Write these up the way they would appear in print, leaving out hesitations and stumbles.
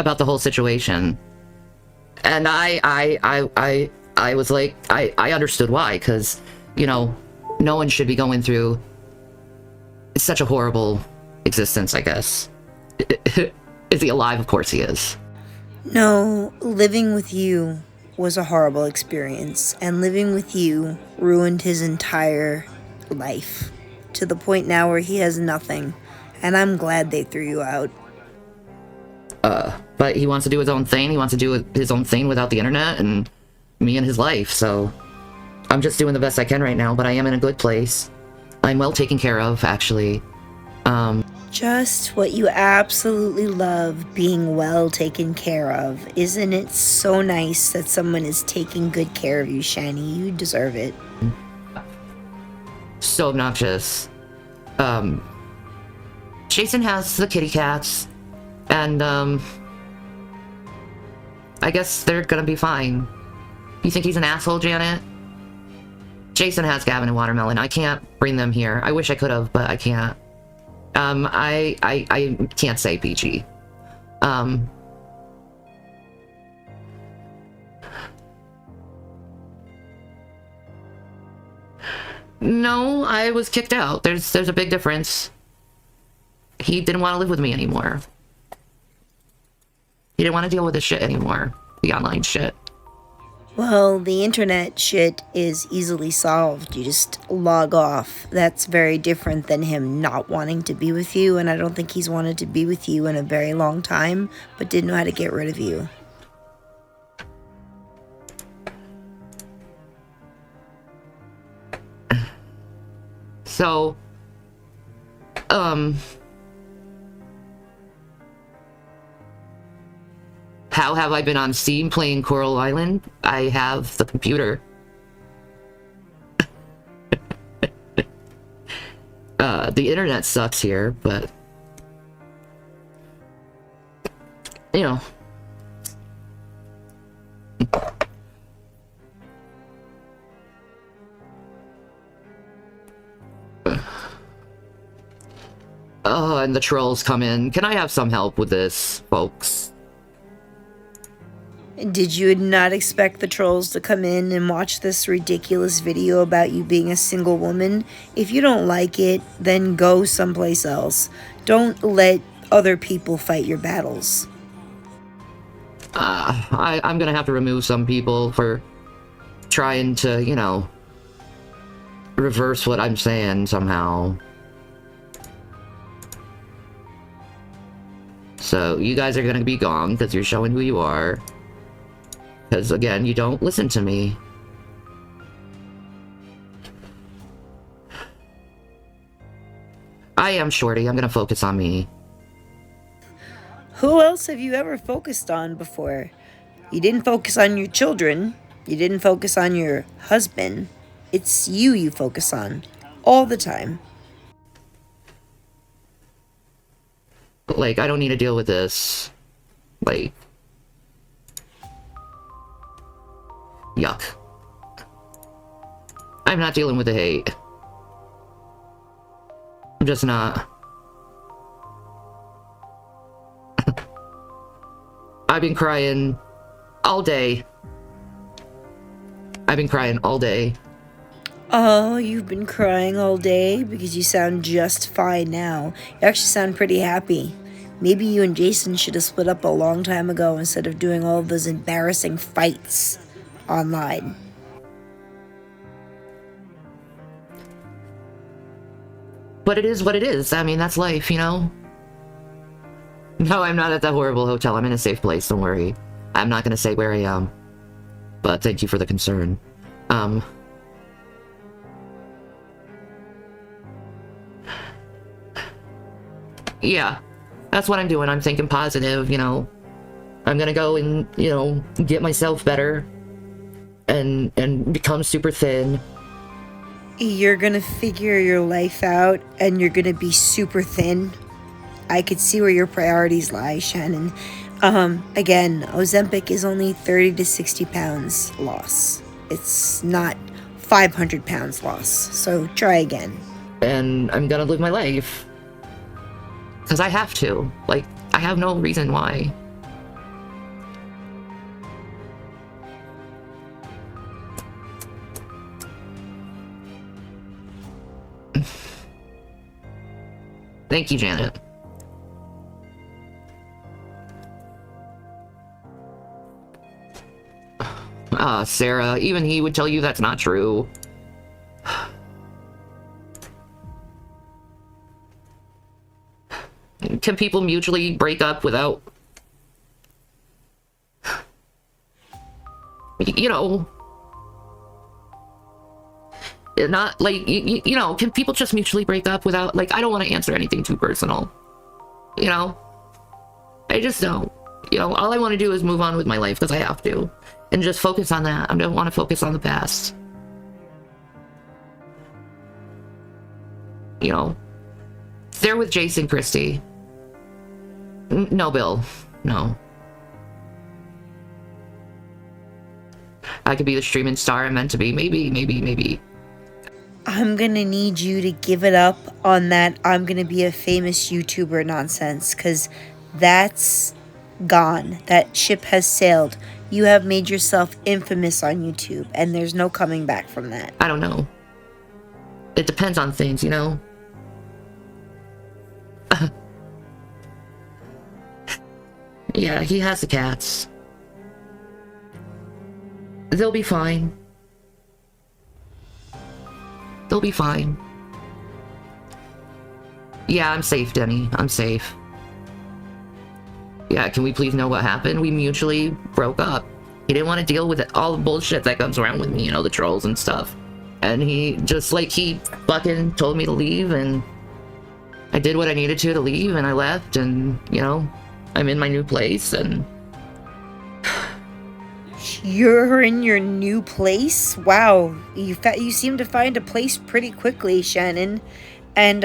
about the whole situation. And I was like, I understood why, because, you know, no one should be going through such a horrible existence, I guess. Is he alive? Of course he is. No, living with you was a horrible experience, and living with you ruined his entire life, to the point now where he has nothing, and I'm glad they threw you out. But he wants to do his own thing. He wants to do his own thing without the internet and me and his life, so I'm just doing the best I can right now, but I am in a good place. I'm well taken care of, actually. Just what you absolutely love, being well taken care of. Isn't it so nice that someone is taking good care of you, Shanny? You deserve it. So obnoxious. Jason has the kitty cats, and, I guess they're gonna be fine. You think he's an asshole, Janet? Jason has Gavin and Watermelon. I can't bring them here. I wish I could have, but I can't. I can't say PG. No, I was kicked out. There's a big difference. He didn't want to live with me anymore. He didn't want to deal with this shit anymore. The online shit. Well, the internet shit is easily solved. You just log off. That's very different than him not wanting to be with you, and I don't think he's wanted to be with you in a very long time, but didn't know how to get rid of you. So, how have I been on Steam playing Coral Island? I have the computer. The internet sucks here, but, you know. Oh, and the trolls come in. Can I have some help with this, folks? Did you not expect the trolls to come in and watch this ridiculous video about you being a single woman? If you don't like it, then go someplace else. Don't let other people fight your battles. I'm gonna have to remove some people for trying to, you know, reverse what I'm saying somehow. So, you guys are gonna be gone because you're showing who you are. Because, again, you don't listen to me. I am Shorty. I'm gonna focus on me. Who else have you ever focused on before? You didn't focus on your children. You didn't focus on your husband. It's you focus on. All the time. Like, I don't need to deal with this. Like... Yuck. I'm not dealing with the hate. I'm just not. I've been crying all day. I've been crying all day. Oh, you've been crying all day? Because you sound just fine now. You actually sound pretty happy. Maybe you and Jason should have split up a long time ago instead of doing all of those embarrassing fights online. But it is what it is. I mean, that's life, you know? No, I'm not at that horrible hotel. I'm in a safe place, don't worry. I'm not gonna say where I am. But thank you for the concern. Yeah. That's what I'm doing. I'm thinking positive, you know. I'm gonna go and, you know, get myself better. And become super thin. You're gonna figure your life out and you're gonna be super thin. I could see where your priorities lie, Shannon. Again, Ozempic is only 30 to 60 pounds loss. It's not 500 pounds loss, so try again. And I'm gonna live my life. Because I have to. Like, I have no reason why. Thank you, Janet. Ah, Sarah, even he would tell you that's not true. Can people mutually break up without... You know... Not, like, you know, can people just mutually break up without... Like, I don't want to answer anything too personal. You know? I just don't. You know, all I want to do is move on with my life, because I have to. And just focus on that. I don't want to focus on the past. You know? They're with Jason Christie. No, Bill. No. I could be the streaming star I'm meant to be. Maybe. I'm gonna need you to give it up on that I'm gonna be a famous YouTuber nonsense, because that's gone. That ship has sailed. You have made yourself infamous on YouTube, and there's no coming back from that. I don't know. It depends on things, you know? Yeah, he has the cats. They'll be fine. They'll be fine. Yeah, I'm safe, Denny. I'm safe. Yeah, can we please know what happened? We mutually broke up. He didn't want to deal with all the bullshit that comes around with me, you know, the trolls and stuff. And he just, like, he fucking told me to leave, and I did what I needed to leave, and I left, and, you know, I'm in my new place, and... You're in your new place? Wow, you seem to find a place pretty quickly, Shannon. And,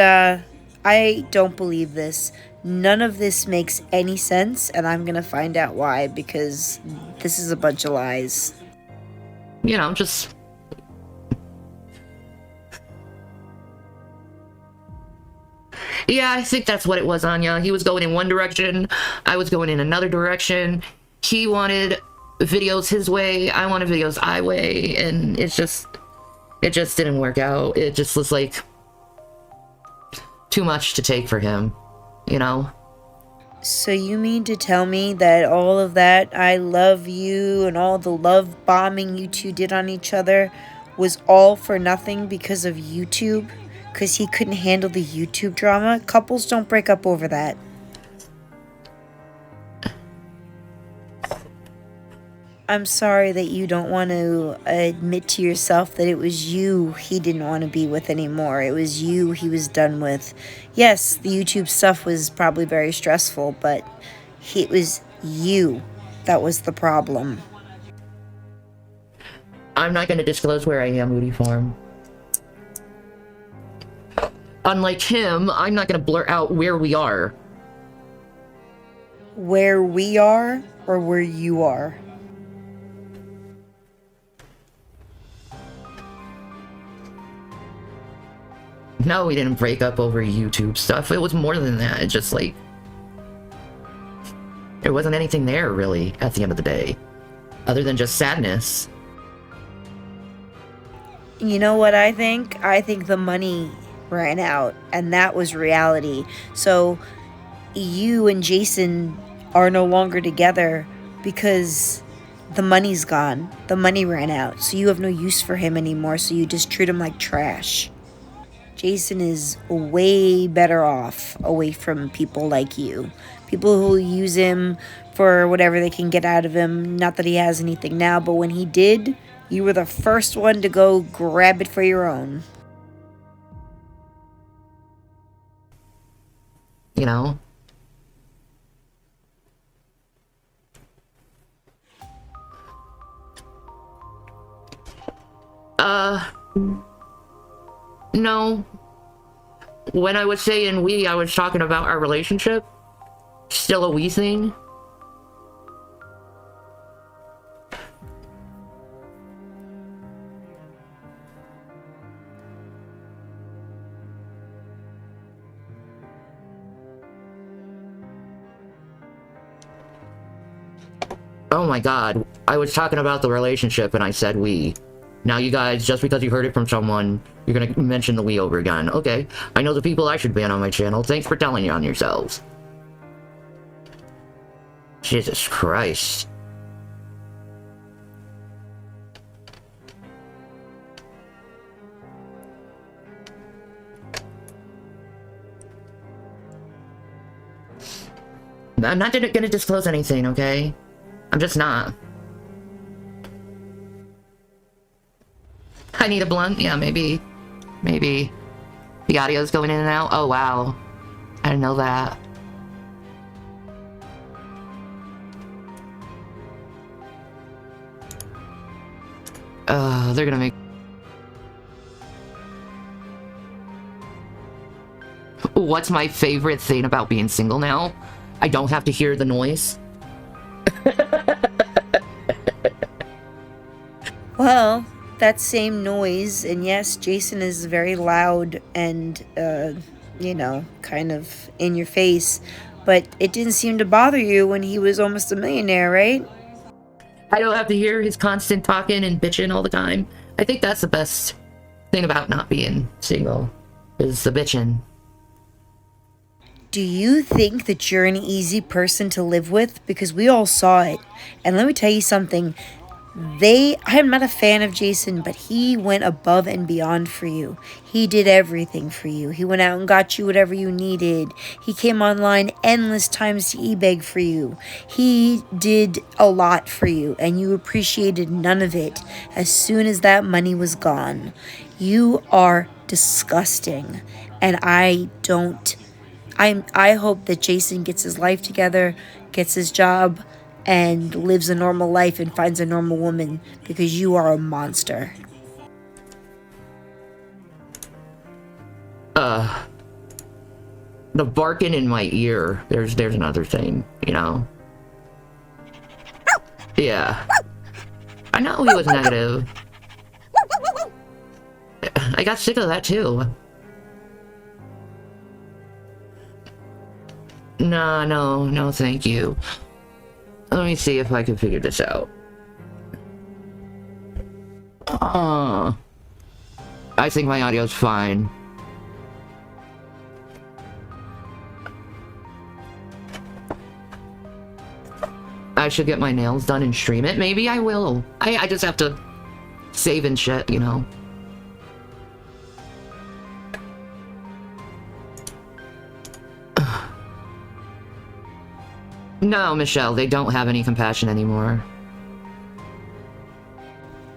I don't believe this. None of this makes any sense, and I'm gonna find out why, because this is a bunch of lies. You know, just... Yeah, I think that's what it was, Anya. He was going in one direction, I was going in another direction. He wanted videos his way, I wanted videos my way, and it just didn't work out. It just was like too much to take for him, you know? So you mean to tell me that all of that I love you and all the love bombing you two did on each other was all for nothing because of YouTube? Because he couldn't handle the YouTube drama? Couples don't break up over that. I'm sorry that you don't want to admit to yourself that it was you he didn't want to be with anymore. It was you he was done with. Yes, the YouTube stuff was probably very stressful, but it was you that was the problem. I'm not going to disclose where I am, Moody Farm. Unlike him, I'm not going to blurt out where we are. Where we are, or where you are? No, we didn't break up over YouTube stuff. It was more than that. It just, like... There wasn't anything there, really, at the end of the day. Other than just sadness. You know what I think? I think the money ran out, and that was reality. So, you and Jason are no longer together because the money's gone. The money ran out, so you have no use for him anymore, so you just treat him like trash. Jason is way better off away from people like you. People who use him for whatever they can get out of him. Not that he has anything now, but when he did, you were the first one to go grab it for your own. You know? No. When I was saying we, I was talking about our relationship. Still a we thing. Oh my god. I was talking about the relationship and I said we. Now you guys, just because you heard it from someone, you're gonna mention the we over again. Okay, I know the people I should ban on my channel. Thanks for telling on yourselves. Jesus Christ. I'm not gonna disclose anything, okay? I'm just not. I need a blunt? Yeah, maybe. Maybe. The audio's going in and out? Oh, wow. I didn't know that. They're gonna make... What's my favorite thing about being single now? I don't have to hear the noise. Well, that same noise, and yes, Jason is very loud and, you know, kind of in your face, but it didn't seem to bother you when he was almost a millionaire, right? I don't have to hear his constant talking and bitching all the time. I think that's the best thing about not being single, is the bitching. Do you think that you're an easy person to live with? Because we all saw it. And let me tell you something. I am not a fan of Jason, but he went above and beyond for you. He did everything for you. He went out and got you whatever you needed. He came online endless times to e-beg for you. He did a lot for you, and you appreciated none of it as soon as that money was gone. You are disgusting, and I hope that Jason gets his life together, gets his job, and lives a normal life and finds a normal woman, because you are a monster. The barking in my ear, there's another thing, you know? Yeah. I know he was negative. I got sick of that too. No, thank you. Let me see if I can figure this out. I think my audio's fine. I should get my nails done and stream it. Maybe I will. I just have to save and shit, you know. No, Michelle, they don't have any compassion anymore.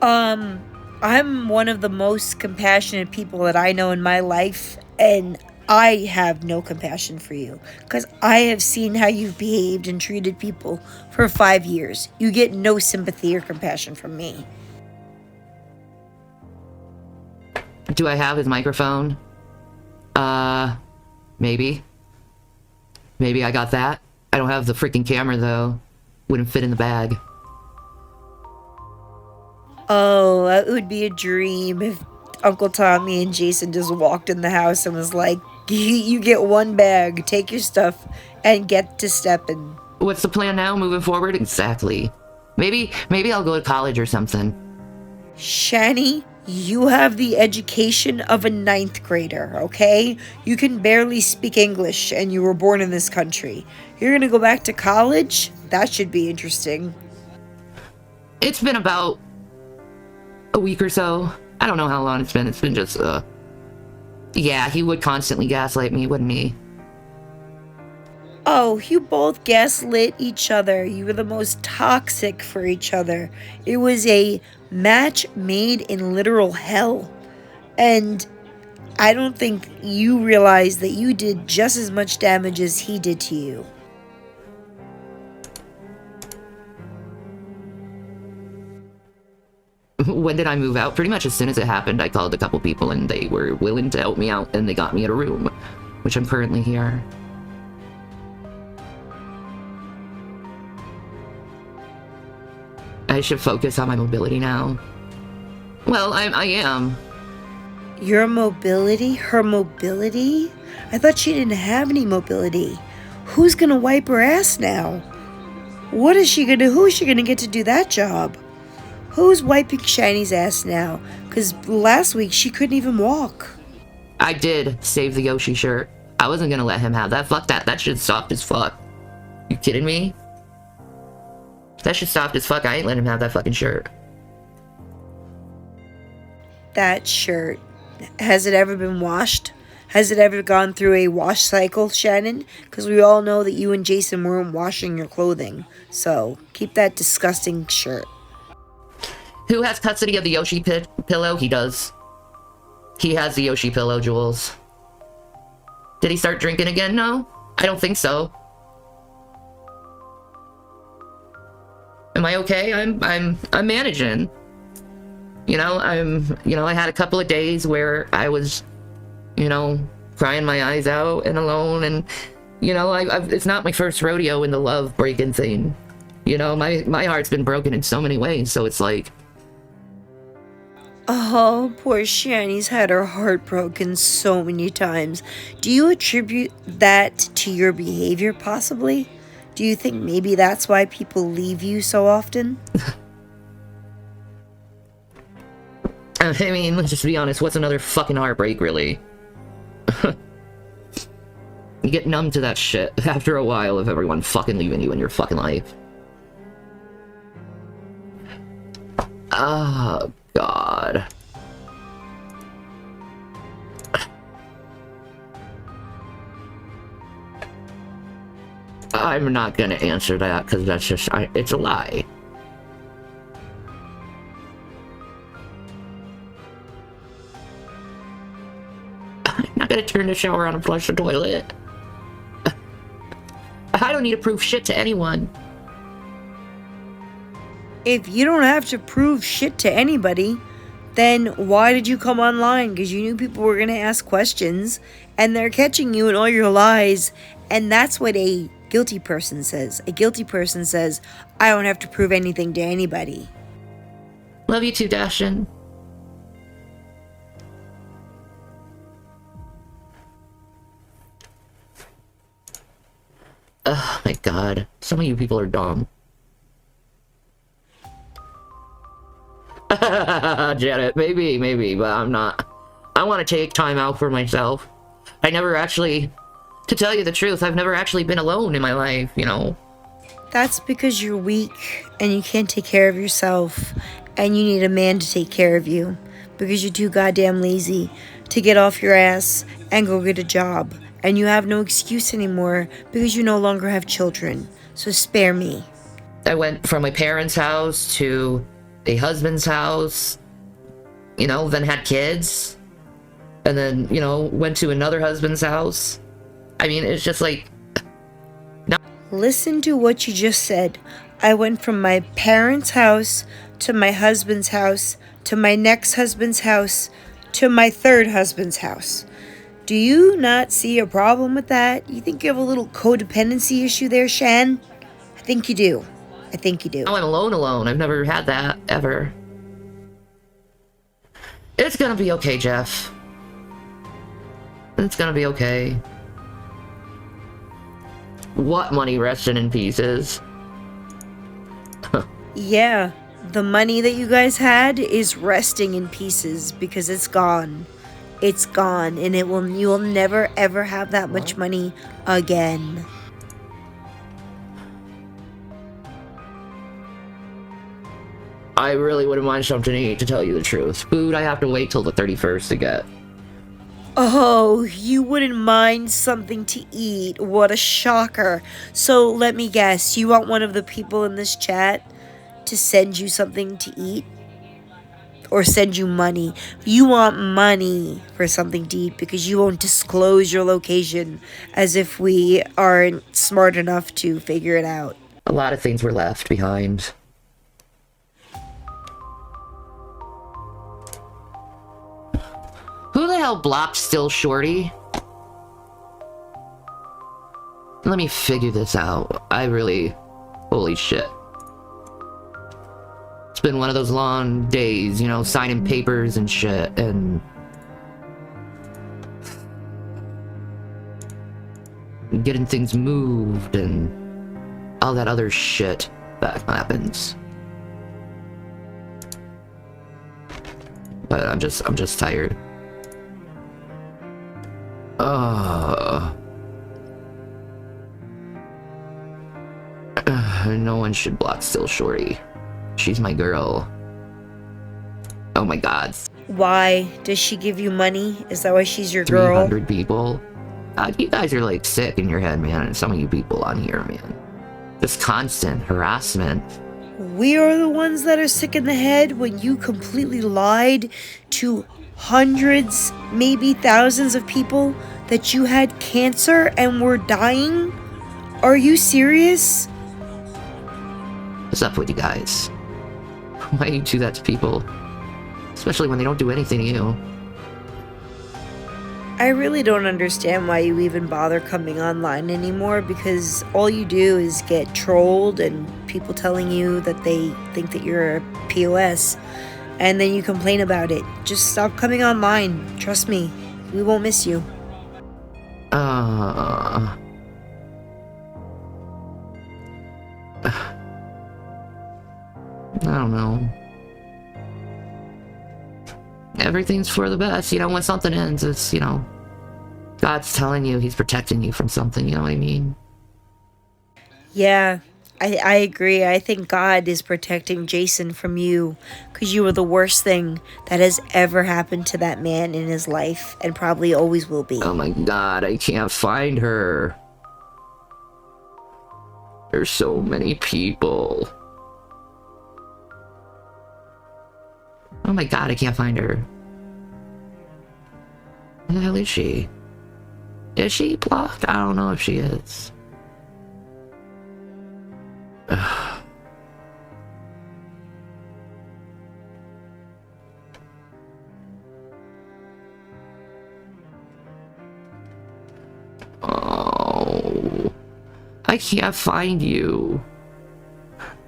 I'm one of the most compassionate people that I know in my life, and I have no compassion for you, because I have seen how you've behaved and treated people for 5 years. You get no sympathy or compassion from me. Do I have his microphone? Maybe. Maybe I got that. I don't have the freaking camera, though. Wouldn't fit in the bag. Oh, that would be a dream if Uncle Tommy and Jason just walked in the house and was like, you get one bag, take your stuff, and get to stepping. What's the plan now, moving forward? Exactly. Maybe I'll go to college or something. Shanny, you have the education of a 9th grader, okay? You can barely speak English, and you were born in this country. You're gonna go back to college? That should be interesting. It's been about a week or so. I don't know how long it's been. It's been just, yeah, he would constantly gaslight me, wouldn't he? Oh, you both gaslit each other. You were the most toxic for each other. It was a match made in literal hell. And I don't think you realize that you did just as much damage as he did to you. When did I move out? Pretty much as soon as it happened, I called a couple people and they were willing to help me out, and they got me a room, which I'm currently here. I should focus on my mobility now. Well, I am. Your mobility? Her mobility? I thought she didn't have any mobility. Who's gonna wipe her ass now? Who is she gonna get to do that job? Who's wiping Shanny's ass now? Because last week she couldn't even walk. I did save the Yoshi shirt. I wasn't gonna let him have that. Fuck that. That shit's soft as fuck. You kidding me? That shit's soft as fuck. I ain't letting him have that fucking shirt. That shirt. Has it ever been washed? Has it ever gone through a wash cycle, Shannon? Because we all know that you and Jason weren't washing your clothing. So, keep that disgusting shirt. Who has custody of the Yoshi pillow? He does. He has the Yoshi pillow, Jules. Did he start drinking again? No, I don't think so. Am I okay? I'm managing. You know, I had a couple of days where I was, you know, crying my eyes out and alone, and, you know, it's not my first rodeo in the love breaking thing. You know, my heart's been broken in so many ways, so it's like... Oh, poor Shanny's had her heart broken so many times. Do you attribute that to your behavior, possibly? Do you think maybe that's why people leave you so often? I mean, let's just be honest, what's another fucking heartbreak, really? You get numb to that shit after a while of everyone fucking leaving you in your fucking life. Oh, God. I'm not gonna answer that, because that's just, it's a lie. I'm not gonna turn the shower on and flush the toilet. I don't need to prove shit to anyone. If you don't have to prove shit to anybody, then why did you come online? Because you knew people were going to ask questions, and they're catching you in all your lies, and that's what a guilty person says. A guilty person says, I don't have to prove anything to anybody. Love you too, Dashin. Oh my God, some of you people are dumb. Janet, maybe, but I'm not. I want to take time out for myself. I never actually, to tell you the truth, I've never actually been alone in my life, you know. That's because you're weak and you can't take care of yourself, and you need a man to take care of you because you're too goddamn lazy to get off your ass and go get a job, and you have no excuse anymore because you no longer have children. So spare me. I went from my parents' house to a husband's house, you know, then had kids, and then, you know, went to another husband's house. I mean, it's just like... No. Listen to what you just said. I went from my parents' house to my husband's house to my next husband's house to my third husband's house. Do you not see a problem with that? You think you have a little codependency issue there, Shan? I think you do. I think you do. Now I'm alone. I've never had that, ever. It's gonna be okay, Jeff. It's gonna be okay. What money resting in pieces? Yeah, the money that you guys had is resting in pieces because it's gone. It's gone, and you will never ever have that much money again. I really wouldn't mind something to eat, to tell you the truth. Food, I have to wait till the 31st to get. Oh, you wouldn't mind something to eat. What a shocker. So let me guess, you want one of the people in this chat to send you something to eat? Or send you money? You want money for something to eat because you won't disclose your location, as if we aren't smart enough to figure it out. A lot of things were left behind. Who the hell blocked Still Shorty? Let me figure this out. Holy shit. It's been one of those long days, you know, signing papers and shit, and... getting things moved, and all that other shit that happens. but I'm just tired. No one should block Still Shorty. She's my girl. Oh my god. Why? Does she give you money? Is that why she's your girl? 300 people? You guys are like sick in your head, man. Some of you people on here, man. Just constant harassment. We are the ones that are sick in the head when you completely lied to hundreds, maybe thousands of people that you had cancer and were dying? Are you serious? What's up with you guys? Why do you do that to people? Especially when they don't do anything to you. I really don't understand why you even bother coming online anymore, because all you do is get trolled and people telling you that they think that you're a POS, and then you complain about it. Just stop coming online. Trust me, we won't miss you. I don't know. Everything's for the best, you know. When something ends, it's, you know, God's telling you he's protecting you from something, you know what I mean? Yeah, I agree. I think God is protecting Jason from you, because you were the worst thing that has ever happened to that man in his life, and probably always will be. Oh my god, I can't find her. There's so many people. Oh my god, I can't find her. Where the hell is she? Is she blocked? I don't know if she is. Ugh. Oh, I can't find you.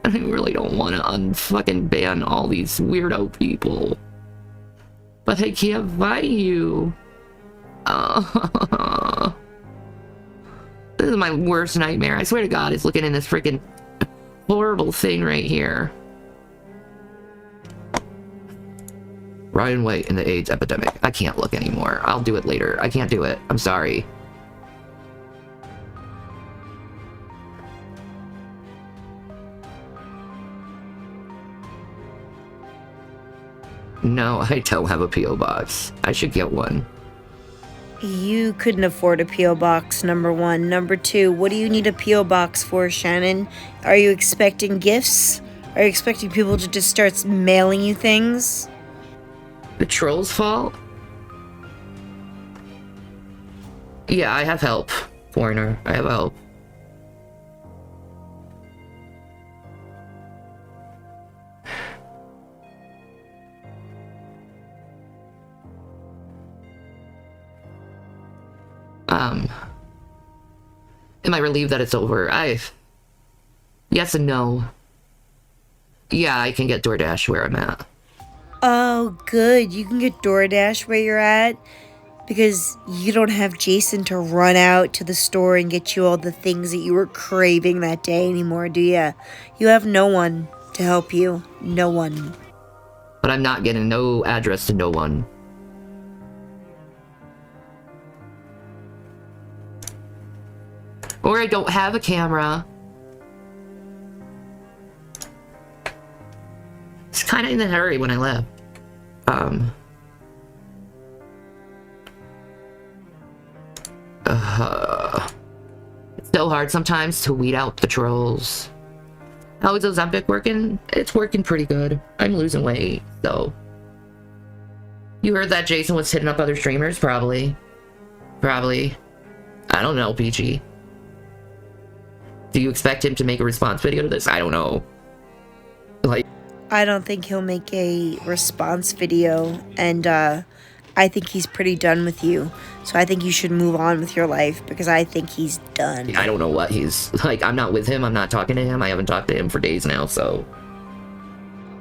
I really don't want to unfucking ban all these weirdo people. But I can't find you. This is my worst nightmare. I swear to God, it's looking in this freaking horrible thing right here. Ryan White and the AIDS epidemic. I can't look anymore. I'll do it later. I can't do it. I'm sorry. No, I don't have a P.O. box. I should get one. You couldn't afford a P.O. box, number one. Number two, what do you need a P.O. box for, Shannon? Are you expecting gifts? Are you expecting people to just start mailing you things? The troll's fault? Yeah, I have help, foreigner. I have help. Am I relieved that it's over? Yes and no. Yeah, I can get DoorDash where I'm at. Oh, good. You can get DoorDash where you're at, because you don't have Jason to run out to the store and get you all the things that you were craving that day anymore, do ya? You have no one to help you. No one. But I'm not getting no address to no one. Or I don't have a camera. It's kind of in a hurry when I left. It's so hard sometimes to weed out the trolls. How is Ozempic working? It's working pretty good. I'm losing weight, so. You heard that Jason was hitting up other streamers? Probably. Probably. I don't know, PG. Do you expect him to make a response video to this? I don't know. Like, I don't think he'll make a response video, and I think he's pretty done with you. So I think you should move on with your life, because I think he's done. I don't know what he's like. I'm not with him. I'm not talking to him. I haven't talked to him for days now, so.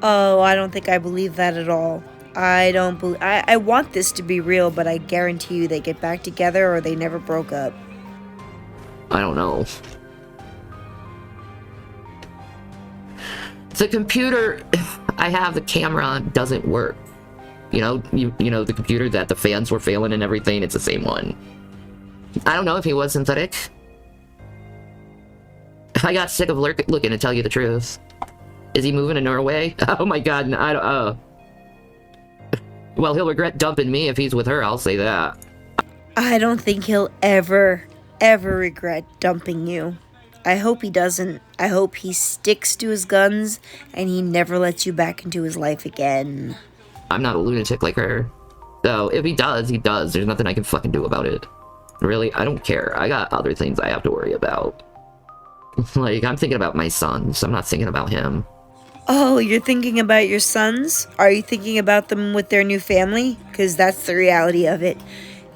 Oh, I don't think I believe that at all. I don't believe. I want this to be real, but I guarantee you they get back together or they never broke up. I don't know. The computer I have, the camera doesn't work. You know the computer that the fans were failing and everything. It's the same one. I don't know if he was synthetic. I got sick of looking to tell you the truth. Is he moving in Norway? Oh my god, I don't. Well, he'll regret dumping me if he's with her. I'll say that. I don't think he'll ever regret dumping you. I hope he doesn't. I hope he sticks to his guns and he never lets you back into his life again. I'm not a lunatic like her. So, if he does, he does. There's nothing I can fucking do about it. Really, I don't care. I got other things I have to worry about. Like, I'm thinking about my sons. I'm not thinking about him. Oh, you're thinking about your sons? Are you thinking about them with their new family? Because that's the reality of it.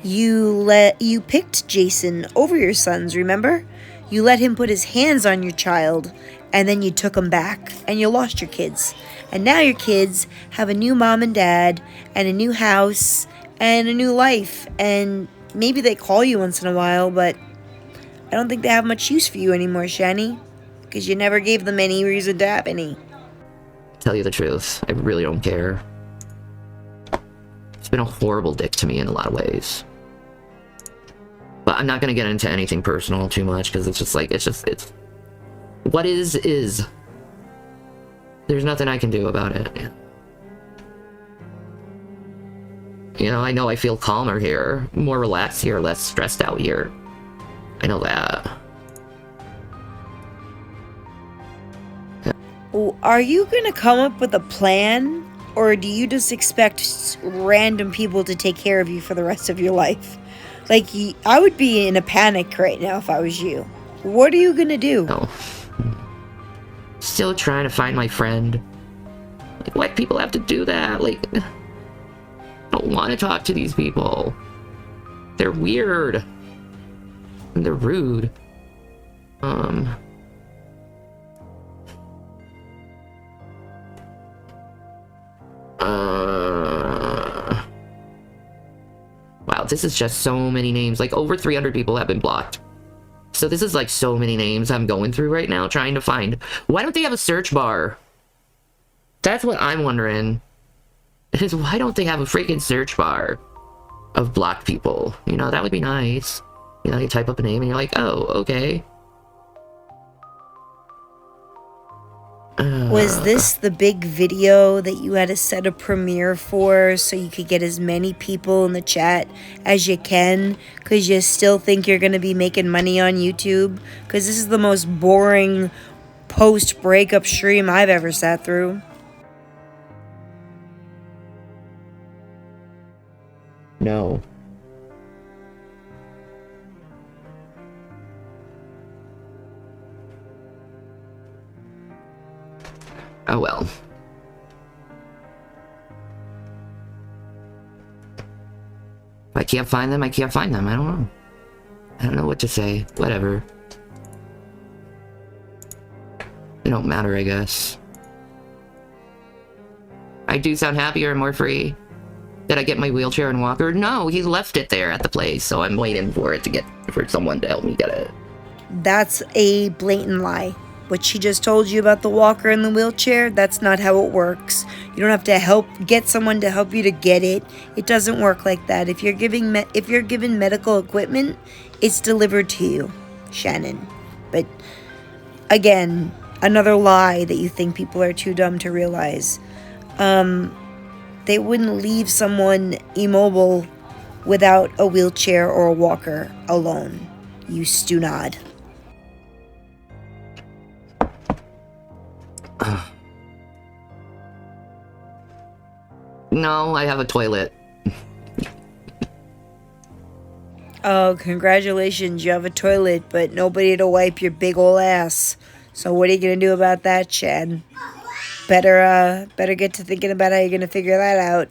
You picked Jason over your sons, remember? You let him put his hands on your child, and then you took him back, and you lost your kids. And now your kids have a new mom and dad, and a new house, and a new life. And maybe they call you once in a while, but I don't think they have much use for you anymore, Shanny. Because you never gave them any reason to have any. Tell you the truth, I really don't care. It's been a horrible dick to me in a lot of ways. But I'm not gonna get into anything personal too much, because it's just like, it's... What is. There's nothing I can do about it. You know I feel calmer here, more relaxed here, less stressed out here. I know that. Are you gonna come up with a plan, or do you just expect random people to take care of you for the rest of your life? Like, I would be in a panic right now if I was you. What are you gonna do? No. Still trying to find my friend. Like, why people have to do that? Like, I don't want to talk to these people. They're weird. And they're rude. Wow, this is just so many names. Like, over 300 people have been blocked. So this is like so many names I'm going through right now, trying to find. Why don't they have a search bar? That's what I'm wondering. Is why don't they have a freaking search bar of blocked people? You know, that would be nice. You know, you type up a name and you're like, oh, okay. Was this the big video that you had to set a premiere for so you could get as many people in the chat as you can? Because you still think you're going to be making money on YouTube? Because this is the most boring post-breakup stream I've ever sat through. No. Oh well. If I can't find them, I can't find them. I don't know. I don't know what to say. Whatever. It don't matter, I guess. I do sound happier and more free. Did I get my wheelchair and walker? No, he left it there at the place, so I'm waiting for it for someone to help me get it. That's a blatant lie. What she just told you about the walker and the wheelchair, that's not how it works. You don't have to get someone to help you to get it. It doesn't work like that. If you're given medical equipment, it's delivered to you, Shannon. But again, another lie that you think people are too dumb to realize. They wouldn't leave someone immobile without a wheelchair or a walker alone. You stunod. No, I have a toilet. Oh, congratulations, you have a toilet, but nobody to wipe your big ol' ass. So what are you gonna do about that, Chad? Better get to thinking about how you're gonna figure that out.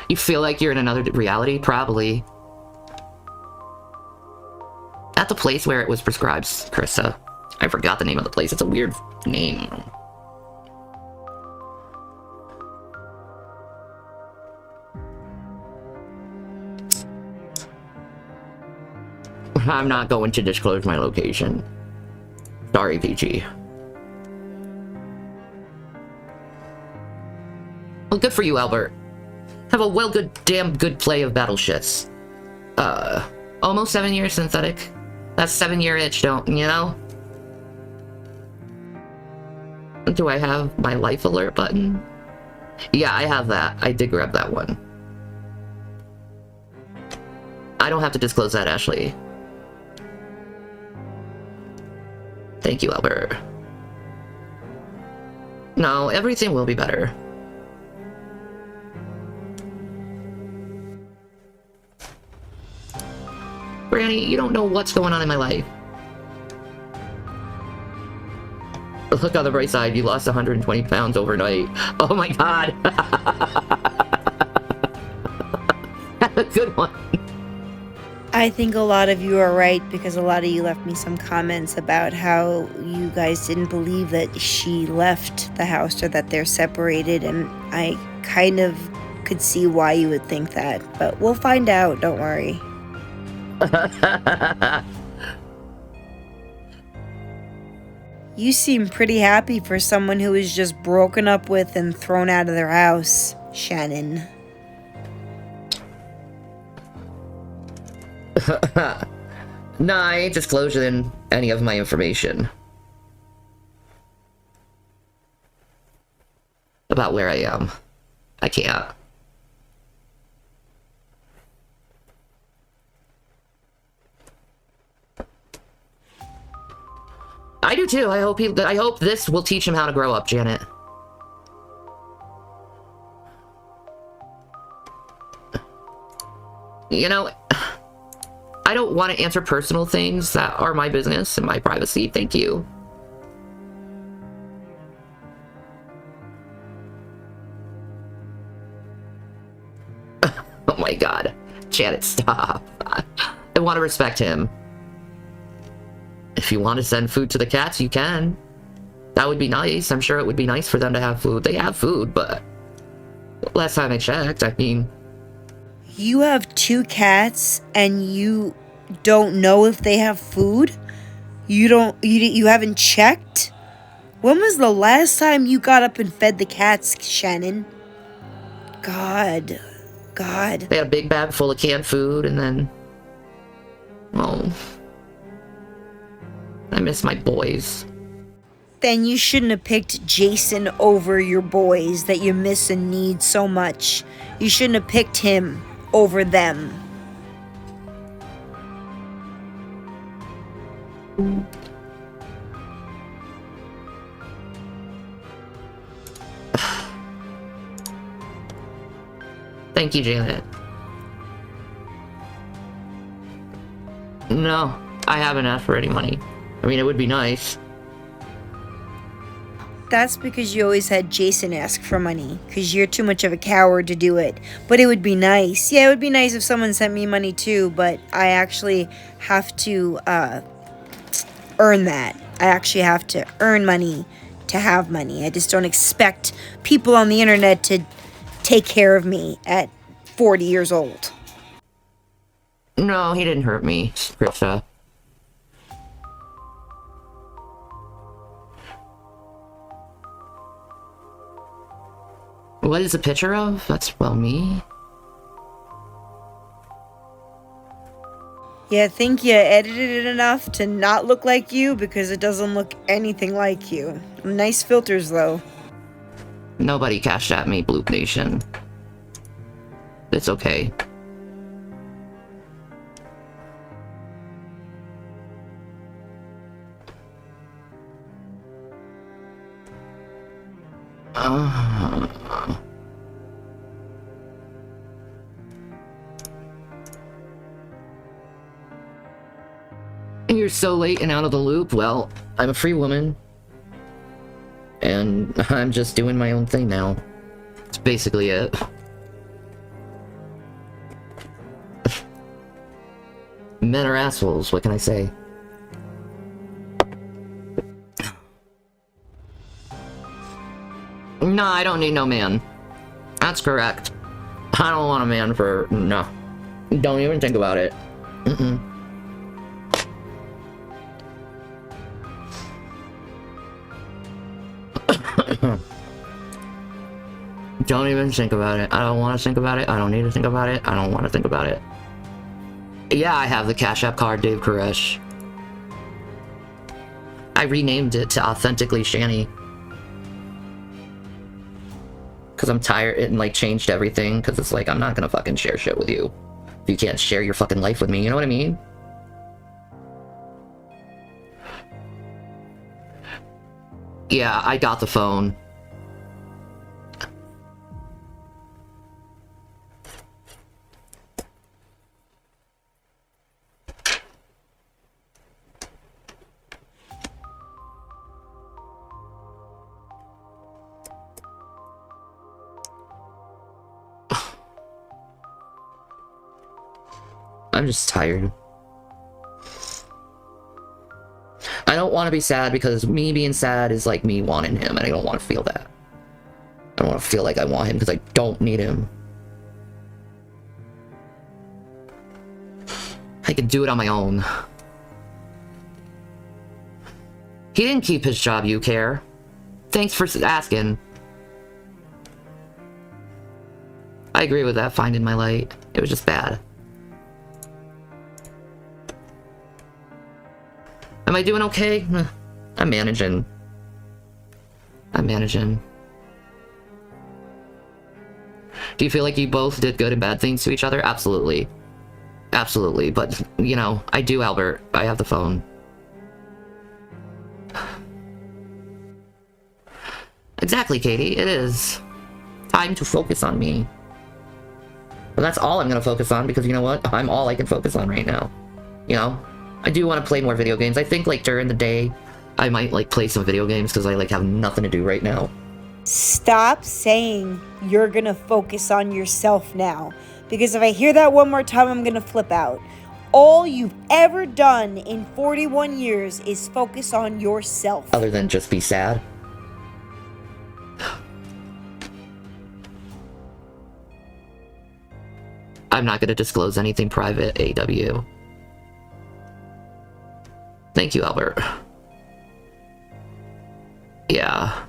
You feel like you're in another reality? Probably. At the place where it was prescribed, Krista. I forgot the name of the place. It's a weird name. I'm not going to disclose my location. Sorry, PG. Well, good for you, Albert. Have a damn good play of battle shits. Almost 7 years synthetic. That's 7-year itch, don't you know? Do I have my life alert button? Yeah, I have that. I did grab that one. I don't have to disclose that, Ashley. Thank you, Albert. No, everything will be better. Granny, you don't know what's going on in my life. Look on the bright side, you lost 120 pounds overnight. Oh my god! That's a good one. I think a lot of you are right, because a lot of you left me some comments about how you guys didn't believe that she left the house or that they're separated, and I kind of could see why you would think that. But we'll find out, don't worry. You seem pretty happy for someone who was just broken up with and thrown out of their house, Shannon. Nah, I ain't disclosing any of my information about where I am. I can't. I do too. I hope this will teach him how to grow up, Janet. You know, I don't want to answer personal things that are my business and my privacy. Thank you. Oh my god. Janet, stop. I want to respect him. If you want to send food to the cats, you can. That would be nice. I'm sure it would be nice for them to have food. They have food, but last time I checked, I mean... You have 2 cats and you don't know if they have food? You haven't checked? When was the last time you got up and fed the cats, Shannon? God. They had a big bag full of canned food, and then... Oh... I miss my boys. Then you shouldn't have picked Jason over your boys that you miss and need so much. You shouldn't have picked him over them. Thank you, Janet. No, I haven't asked for any money. I mean, it would be nice. That's because you always had Jason ask for money, because you're too much of a coward to do it. But it would be nice. Yeah, it would be nice if someone sent me money too, but I actually have to earn that. I actually have to earn money to have money. I just don't expect people on the internet to take care of me at 40 years old. No, he didn't hurt me, Krista. What is a picture of? That's, well, me. Yeah, I think you edited it enough to not look like you, because it doesn't look anything like you. Nice filters, though. Nobody cashed at me, Bloop Nation. It's okay. You're so late and out of the loop. Well, I'm a free woman. And I'm just doing my own thing now. That's basically it. Men are assholes, what can I say? No, I don't need no man. That's correct. I don't want a man for... no. Don't even think about it. Mm-mm. Don't even think about it. I don't want to think about it. I don't need to think about it. I don't want to think about it. Yeah, I have the Cash App card, Dave Koresh. I renamed it to Authentically Shanny. Because I'm tired and, like, changed everything. Because it's like, I'm not gonna fucking share shit with you. If you can't share your fucking life with me, you know what I mean? Yeah, I got the phone. I'm just tired. I don't want to be sad because me being sad is like me wanting him, and I don't want to feel that. I don't want to feel like I want him because I don't need him. I can do it on my own. He didn't keep his job, you care. Thanks for asking. I agree with that, finding my light. It was just bad. Am I doing okay? I'm managing. I'm managing. Do you feel like you both did good and bad things to each other? Absolutely. Absolutely. But, you know, I do, Albert. I have the phone. Exactly, Katie. It is. Time to focus on me. But that's all I'm gonna focus on because, you know what? I'm all I can focus on right now. You know? I do want to play more video games. I think, like, during the day, I might, like, play some video games because I, like, have nothing to do right now. Stop saying you're gonna focus on yourself now. Because if I hear that one more time, I'm gonna flip out. All you've ever done in 41 years is focus on yourself. Other than just be sad. I'm not gonna disclose anything private, AW. Thank you, Albert. Yeah.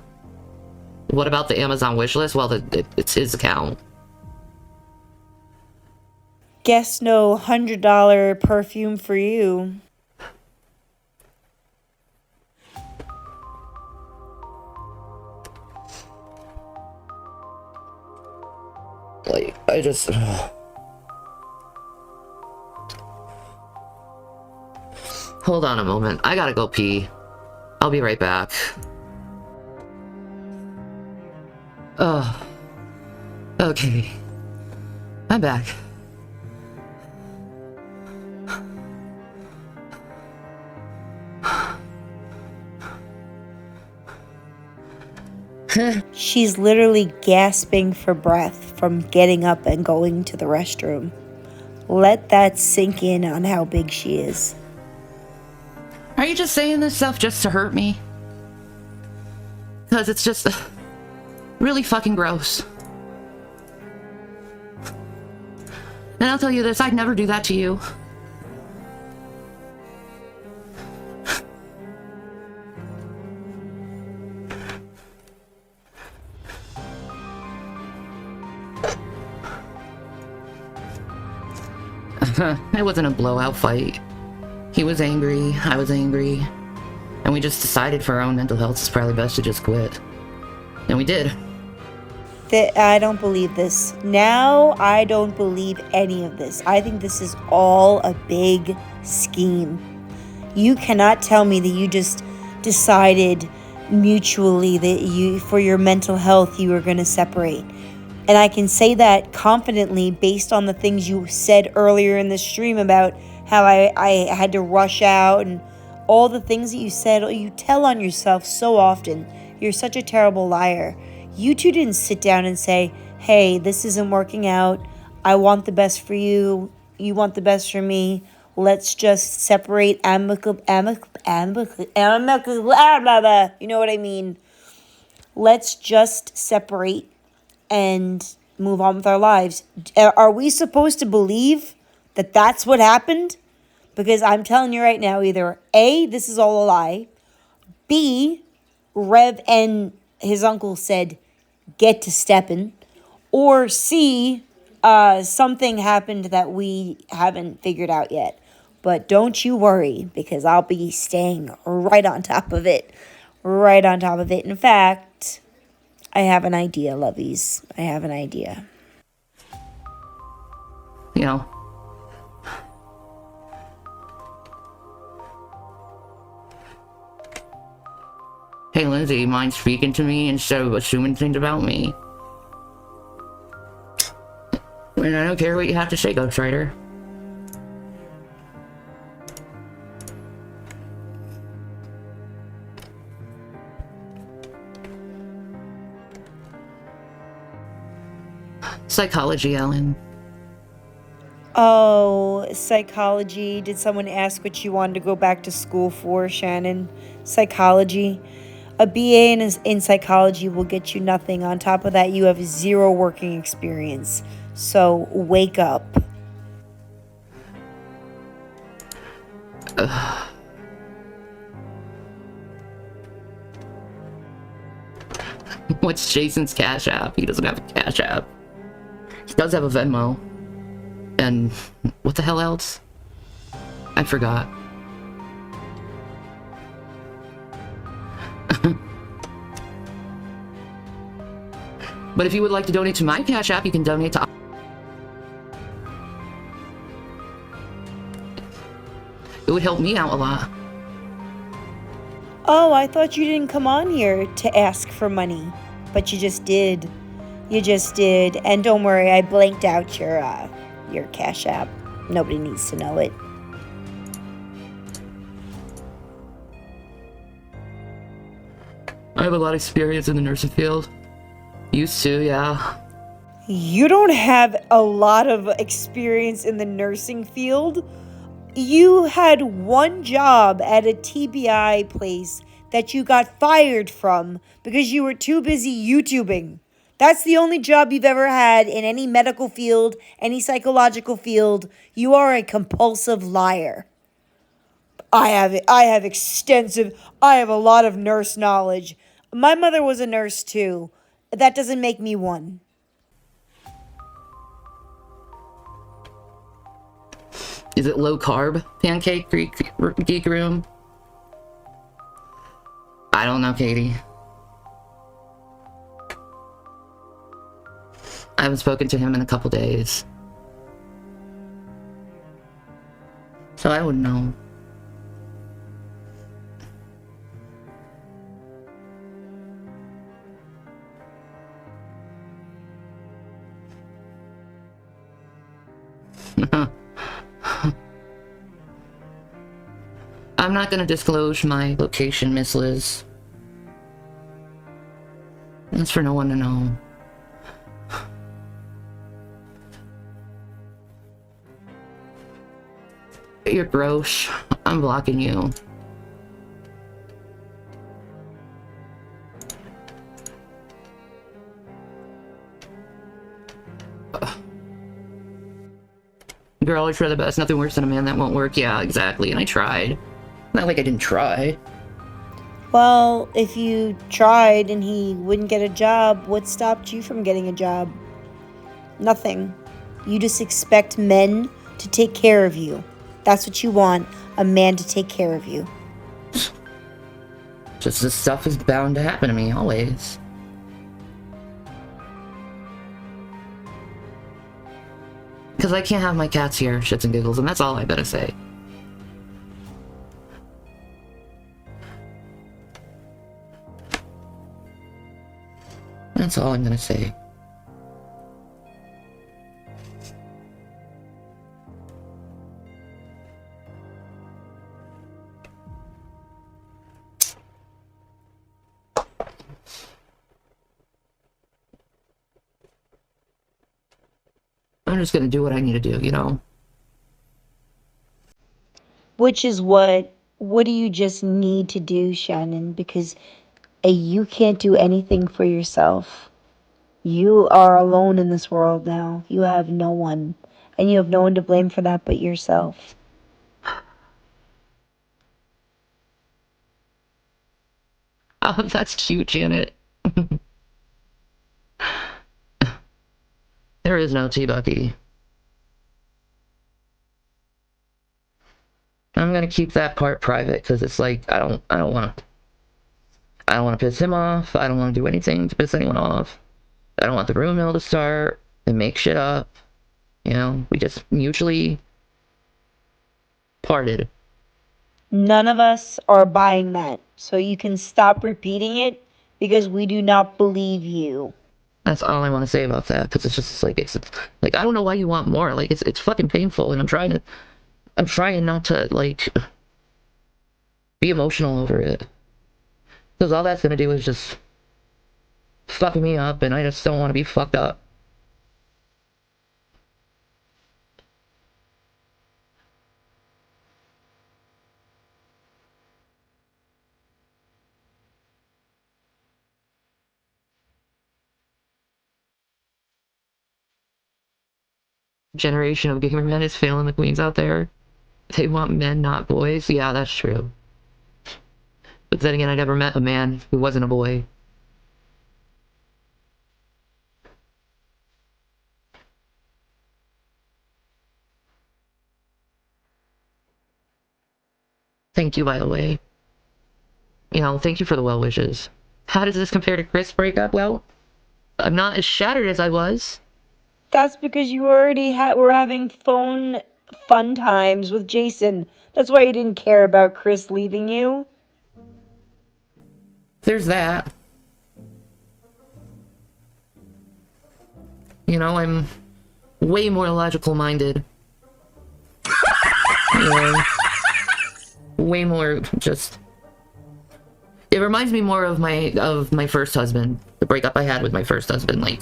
What about the Amazon wishlist? Well, it's his account. Guess no $100 perfume for you. Like, I just... Hold on a moment. I gotta go pee. I'll be right back. Oh. Okay. I'm back. She's literally gasping for breath from getting up and going to the restroom. Let that sink in on how big she is. Are you just saying this stuff just to hurt me? Because it's just really fucking gross. And I'll tell you this, I'd never do that to you. It wasn't a blowout fight. He was angry, I was angry, and we just decided for our own mental health it's probably best to just quit. And we did. I don't believe this. Now I don't believe any of this. I think this is all a big scheme. You cannot tell me that you just decided mutually that you, for your mental health, you were going to separate. And I can say that confidently based on the things you said earlier in the stream about how I had to rush out and all the things that you said. You tell on yourself so often. You're such a terrible liar. You two didn't sit down and say, hey, this isn't working out. I want the best for you. You want the best for me. Let's just separate amicably. You know what I mean? Let's just separate and move on with our lives. Are we supposed to believe that that's what happened? Because I'm telling you right now, either A, this is all a lie. B, Rev and his uncle said, get to steppin'. Or C, something happened that we haven't figured out yet. But don't you worry, because I'll be staying right on top of it. Right on top of it. In fact, I have an idea, Loveys. I have an idea. You know, hey Lindsay, you mind speaking to me instead of assuming things about me? And I don't care what you have to say, Ghostwriter. Psychology, Ellen. Oh, psychology. Did someone ask what you wanted to go back to school for, Shannon? Psychology. A BA in psychology will get you nothing. On top of that, you have zero working experience. So wake up. What's Jason's Cash App? He doesn't have a Cash App. He does have a Venmo. And what the hell else? I forgot. But if you would like to donate to my Cash App, you can donate to... It would help me out a lot. Oh, I thought you didn't come on here to ask for money. But you just did. You just did. And don't worry, I blanked out your Cash App. Nobody needs to know it. I have a lot of experience in the nursing field. Used to, yeah. You don't have a lot of experience in the nursing field. You had one job at a TBI place that you got fired from because you were too busy YouTubing. That's the only job you've ever had in any medical field, any psychological field. You are a compulsive liar. I have a lot of nurse knowledge. My mother was a nurse too. That doesn't make me one. Is it low carb pancake geek room? I don't know, Katie. I haven't spoken to him in a couple days. So I wouldn't know. I'm not gonna disclose my location, Miss Liz. That's for no one to know. You're gross. I'm blocking you. Girl, I try the best. Nothing worse than a man that won't work. Yeah, exactly. And I tried. Not like I didn't try. Well, if you tried and he wouldn't get a job, what stopped you from getting a job? Nothing. You just expect men to take care of you. That's what you want, a man to take care of you. Just this stuff is bound to happen to me, always. Because I can't have my cats here, shits and giggles, and that's all I gotta say. That's all I'm gonna say. I'm just gonna do what I need to do, you know? Which is what do you just need to do, Shannon? Because you can't do anything for yourself. You are alone in this world now. You have no one. And you have no one to blame for that but yourself. Oh, that's cute, Janet. There is no tea, Bucky. I'm gonna keep that part private because it's like I don't want to piss him off. I don't want to do anything to piss anyone off. I don't want the rumor mill to start and make shit up. You know, we just mutually parted. None of us are buying that, so you can stop repeating it because we do not believe you. That's all I want to say about that, because it's like I don't know why you want more. Like it's fucking painful, and I'm trying not to like be emotional over it, because all that's gonna do is just fucking me up, and I just don't want to be fucked up. Generation of gamer men is failing the queens out there. They want men, not boys. Yeah, that's true. But then again, I never met a man who wasn't a boy. Thank you, by the way. You know, thank you for the well wishes. How does this compare to Chris' breakup? Well, I'm not as shattered as I was. That's because you already were having fun times with Jason. That's why you didn't care about Chris leaving you. There's that. You know, I'm way more logical minded. You know, way more just. It reminds me more of my first husband, the breakup I had with my first husband. Like,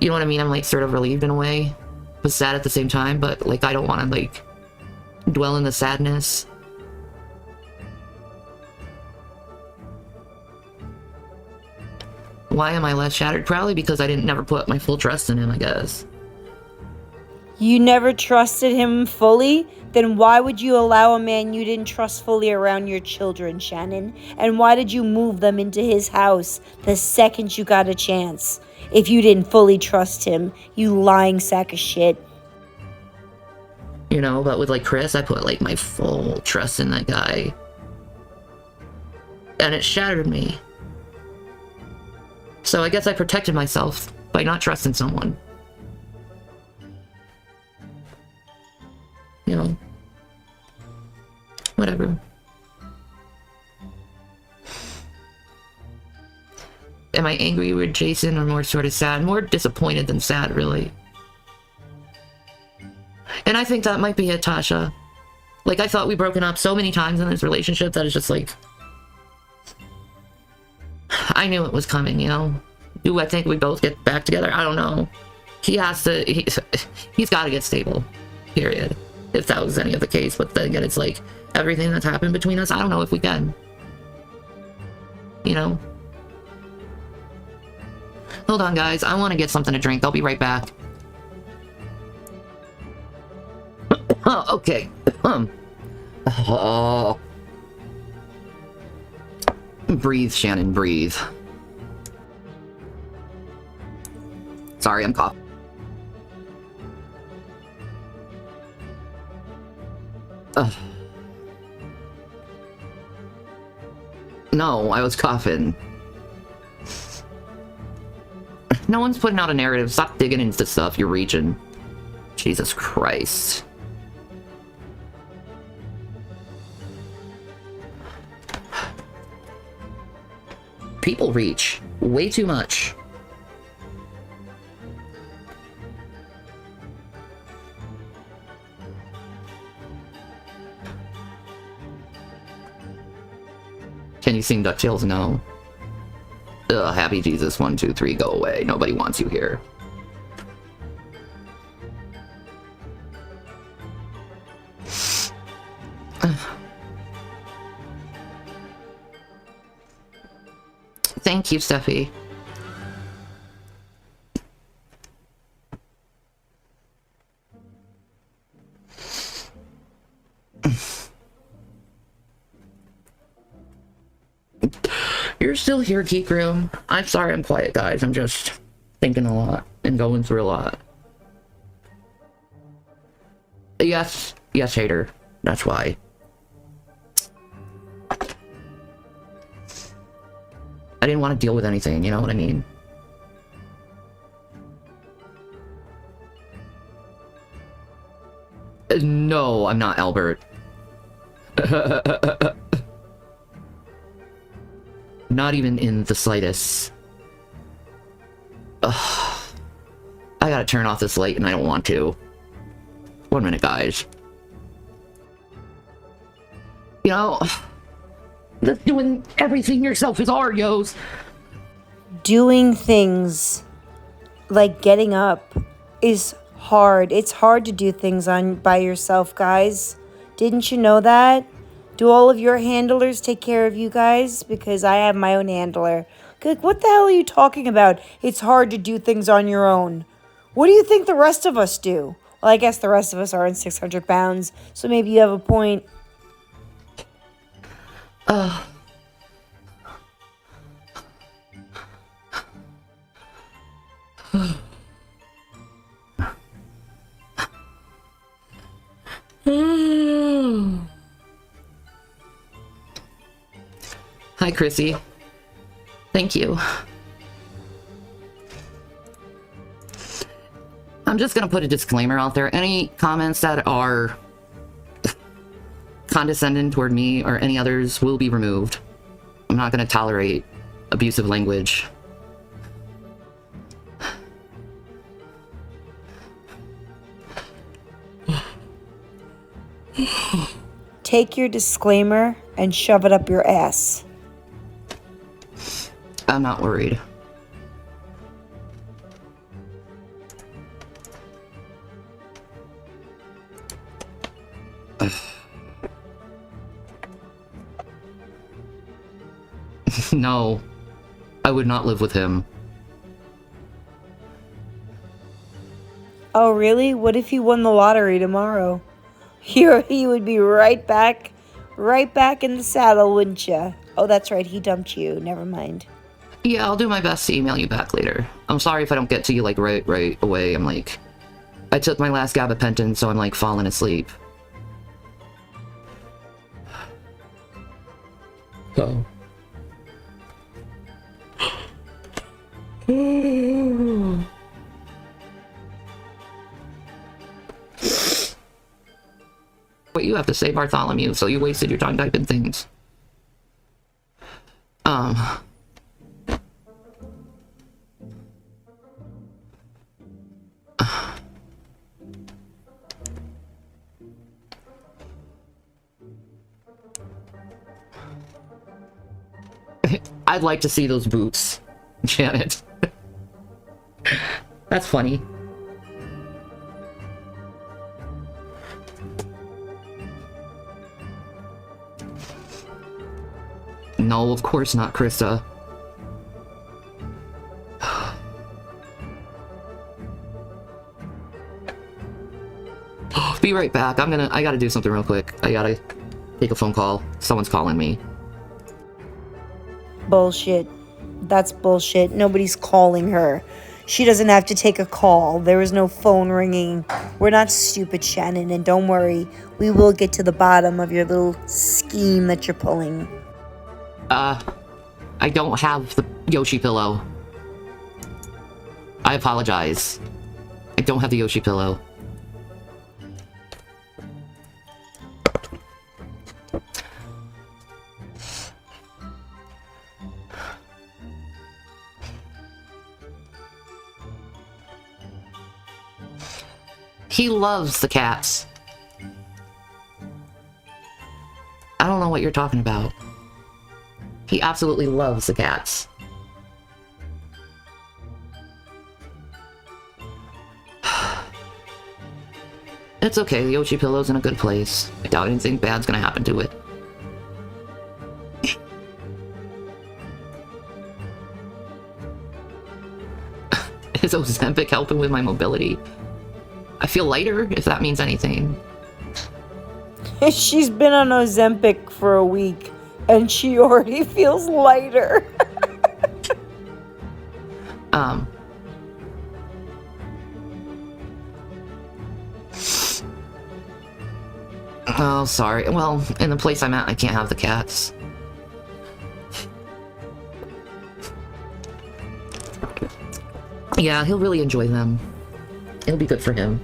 you know what I mean? I'm like sort of relieved in a way, but sad at the same time. But like, I don't want to like dwell in the sadness. Why am I less shattered? Probably because I didn't never put my full trust in him, I guess. You never trusted him fully? Then why would you allow a man you didn't trust fully around your children, Shannon? And why did you move them into his house the second you got a chance? If you didn't fully trust him, you lying sack of shit. You know, but with like Chris, I put like my full trust in that guy. And it shattered me. So I guess I protected myself by not trusting someone. You know. Whatever. Am I angry with Jason or more sort of sad? More disappointed than sad, really. And I think that might be it, Tasha. Like, I thought we'd broken up so many times in this relationship that it's just like... I knew it was coming, you know? Do I think we both get back together? I don't know. He has to... He's got to get stable. Period. If that was any of the case. But then again, it's like, everything that's happened between us, I don't know if we can. You know? Hold on, guys. I want to get something to drink. I'll be right back. Oh, okay. Oh. Breathe, Shannon, breathe. Sorry, I'm coughing. No, I was coughing. No one's putting out a narrative. Stop digging into stuff. You're reaching. Jesus Christ. People reach way too much. Can you sing DuckTales? No. Ugh, happy Jesus, 1, 2, 3, go away. Nobody wants you here. Thank you, Steffi. You're still here, Geek Room. I'm sorry I'm quiet, guys. I'm just thinking a lot and going through a lot. Yes, hater. That's why. I didn't want to deal with anything, you know what I mean? No, I'm not Albert. Not even in the slightest. Ugh. I gotta turn off this light and I don't want to. 1 minute, guys. You know, doing everything yourself is hard, yos. Doing things like getting up is hard. It's hard to do things by yourself, guys. Didn't you know that? Do all of your handlers take care of you guys? Because I have my own handler. Like, what the hell are you talking about? It's hard to do things on your own. What do you think the rest of us do? Well, I guess the rest of us aren't 600 pounds, so maybe you have a point. Hi, Chrissy. Thank you. I'm just gonna put a disclaimer out there. Any comments that are condescending toward me or any others will be removed. I'm not gonna tolerate abusive language. Take your disclaimer and shove it up your ass. I'm not worried. No, I would not live with him. Oh, really? What if you won the lottery tomorrow? You would be right back in the saddle, wouldn't you? Oh, that's right, he dumped you. Never mind. Yeah, I'll do my best to email you back later. I'm sorry if I don't get to you, like, right away. I'm like... I took my last gabapentin, so I'm, like, falling asleep. Oh. What you have to say, Bartholomew, so you wasted your time typing things. I'd like to see those boots, Janet. That's funny. No, of course not, Krista. Be right back. I gotta do something real quick. I gotta take a phone call. Someone's calling me. Bullshit. That's bullshit. Nobody's calling her. She doesn't have to take a call. There is no phone ringing. We're not stupid, Shannon, and don't worry. We will get to the bottom of your little scheme that you're pulling. I don't have the Yoshi pillow. I apologize. I don't have the Yoshi pillow. He loves the cats. I don't know what you're talking about. He absolutely loves the cats. It's okay, the Yoshi pillow's in a good place. I doubt anything bad's gonna happen to it. Is Ozempic helping with my mobility? I feel lighter, if that means anything. She's been on Ozempic for a week, and she already feels lighter. Oh, sorry. Well, in the place I'm at, I can't have the cats. Yeah, he'll really enjoy them. It'll be good for him.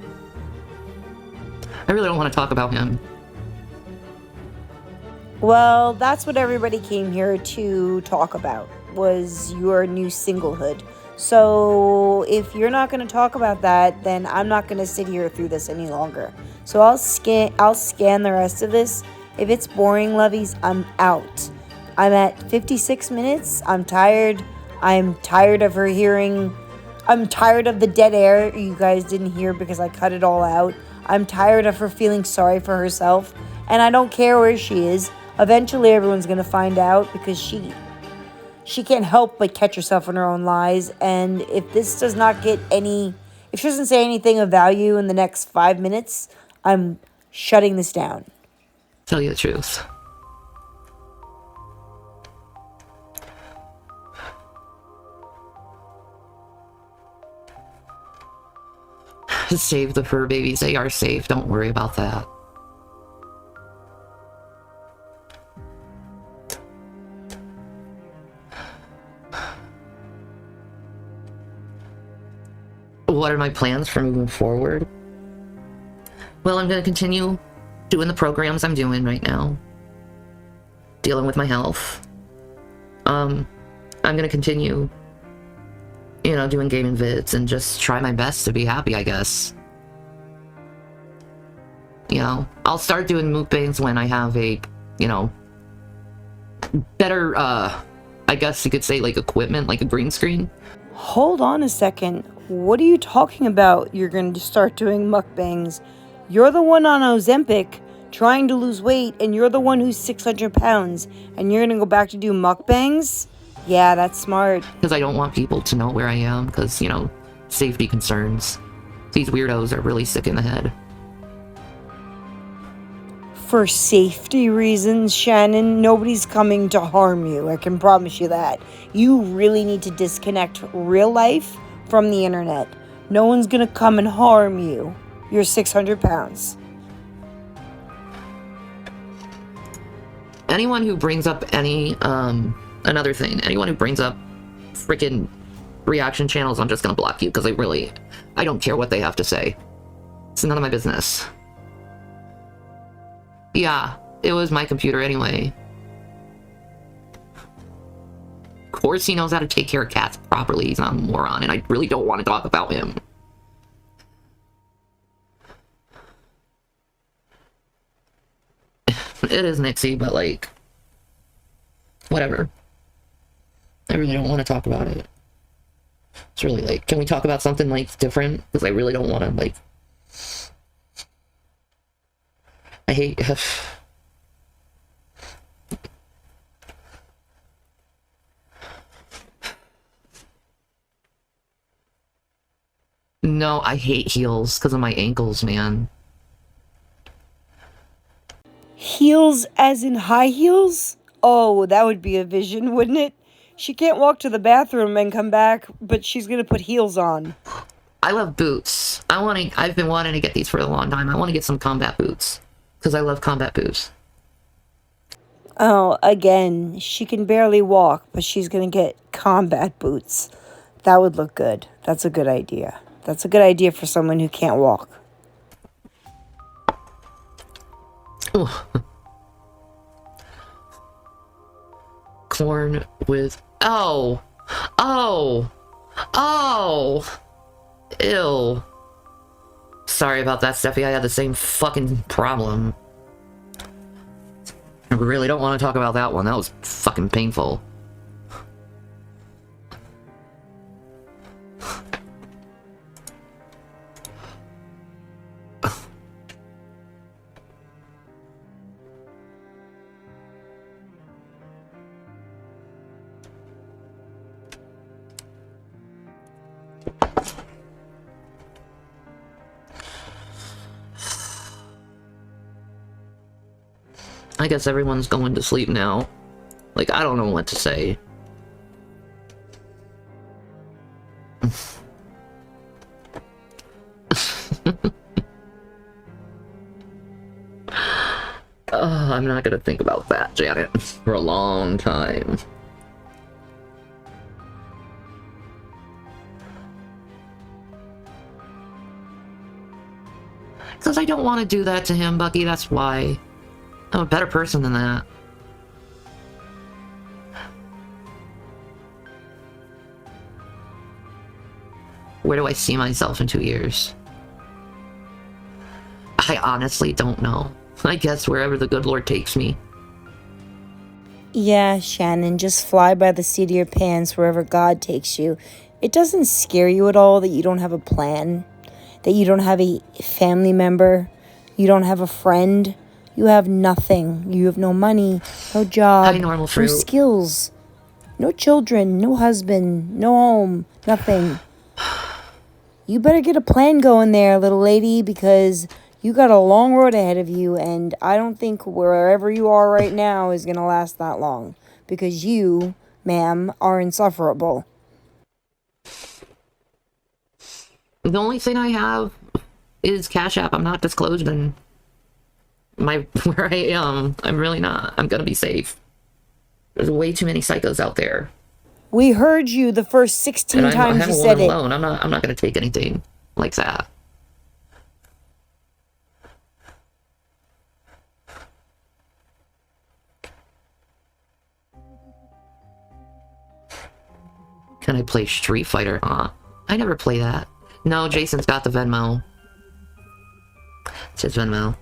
I really don't want to talk about him. Well, that's what everybody came here to talk about, was your new singlehood. So if you're not going to talk about that, then I'm not going to sit here through this any longer. So I'll scan the rest of this. If it's boring, Loveys, I'm out. I'm at 56 minutes. I'm tired. I'm tired of her hearing. I'm tired of the dead air you guys didn't hear because I cut it all out. I'm tired of her feeling sorry for herself. And I don't care where she is. Eventually everyone's going to find out because she can't help but catch herself in her own lies. And if this does not get if she doesn't say anything of value in the next 5 minutes, I'm shutting this down. Tell you the truth. Save the fur babies. They are safe. Don't worry about that. What are my plans for moving forward? Well, I'm going to continue doing the programs I'm doing right now. Dealing with my health. I'm going to continue, you know, doing gaming vids and just try my best to be happy, I guess. You know, I'll start doing mukbangs when I have a, you know, better, I guess you could say, like, equipment, like a green screen. Hold on a second. What are you talking about? You're going to start doing mukbangs. You're the one on Ozempic trying to lose weight, and you're the one who's 600 pounds, and you're going to go back to do mukbangs? Yeah, that's smart. Because I don't want people to know where I am, because, you know, safety concerns. These weirdos are really sick in the head. For safety reasons, Shannon, nobody's coming to harm you. I can promise you that. You really need to disconnect real life from the internet. No one's gonna come and harm you. You're 600 pounds. Anyone who brings up another thing, anyone who brings up freaking reaction channels, I'm just gonna block you, because I don't care what they have to say. It's none of my business. Yeah, it was my computer anyway. Of course he knows how to take care of cats properly. He's not a moron, and I really don't want to talk about him. It is Nixie, but, like, whatever. I really don't want to talk about it. It's really, like, can we talk about something, like, different? Because I really don't want to, like... I hate... No, I hate heels because of my ankles, man. Heels as in high heels? Oh, that would be a vision, wouldn't it? She can't walk to the bathroom and come back, but she's gonna put heels on. I love boots. I've been wanting to get these for a long time. I want to get some combat boots. Because I love combat boots. Oh, again, she can barely walk, but she's gonna get combat boots. That would look good. That's a good idea. That's a good idea for someone who can't walk. Corn with... Oh! Oh! Oh! Ew. Sorry about that, Steffi. I had the same fucking problem. I really don't want to talk about that one. That was fucking painful. I guess everyone's going to sleep now. Like, I don't know what to say. I'm not gonna think about that, Janet, for a long time. Because I don't want to do that to him, Bucky, that's why. I'm a better person than that. Where do I see myself in 2 years? I honestly don't know. I guess wherever the good Lord takes me. Yeah, Shannon, just fly by the seat of your pants wherever God takes you. It doesn't scare you at all that you don't have a plan, that you don't have a family member, you don't have a friend, you have nothing. You have no money, no job, Hi, normal no fruit. skills, no children, no husband, no home, nothing. You better get a plan going there, little lady, because you got a long road ahead of you, and I don't think wherever you are right now is going to last that long. Because you, ma'am, are insufferable. The only thing I have is Cash App. I'm not disclosed in where I am. I'm really not. I'm gonna be safe. There's way too many psychos out there. We heard you the first 16 And times I'm you a said woman it. alone. I'm not gonna take anything like that. Can I play Street Fighter? I never play that. No, Jason's got the Venmo. It's his Venmo.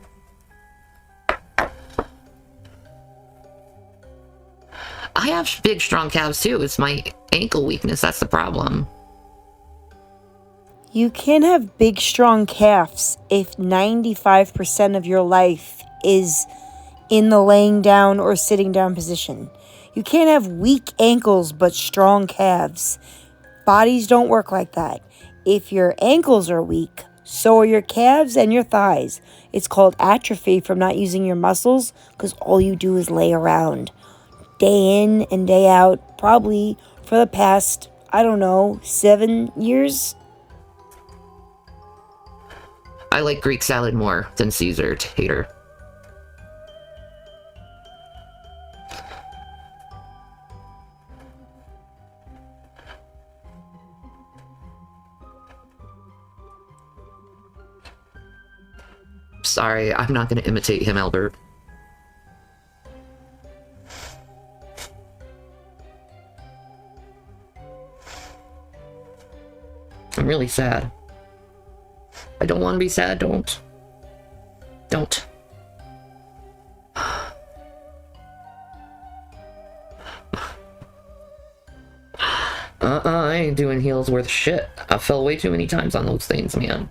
I have big, strong calves too. It's my ankle weakness. That's the problem. You can have big, strong calves if 95% of your life is in the laying down or sitting down position. You can't have weak ankles but strong calves. Bodies don't work like that. If your ankles are weak, so are your calves and your thighs. It's called atrophy from not using your muscles because all you do is lay around. Day in and day out, probably for the past, 7 years. I like Greek salad more than Caesar tater. Sorry, I'm not going to imitate him, Albert. I'm really sad. I don't want to be sad, don't. Don't. I ain't doing heels worth shit. I fell way too many times on those things, man.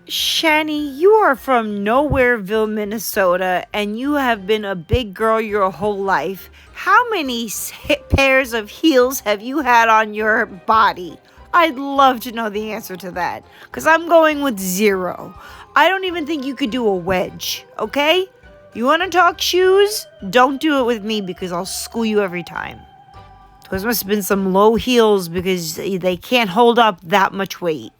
Shanny, you are from Nowhereville, Minnesota, and you have been a big girl your whole life. How many pairs of heels have you had on your body? I'd love to know the answer to that, because I'm going with 0. I don't even think you could do a wedge, okay? You want to talk shoes? Don't do it with me, because I'll school you every time. Those must have been some low heels, because they can't hold up that much weight.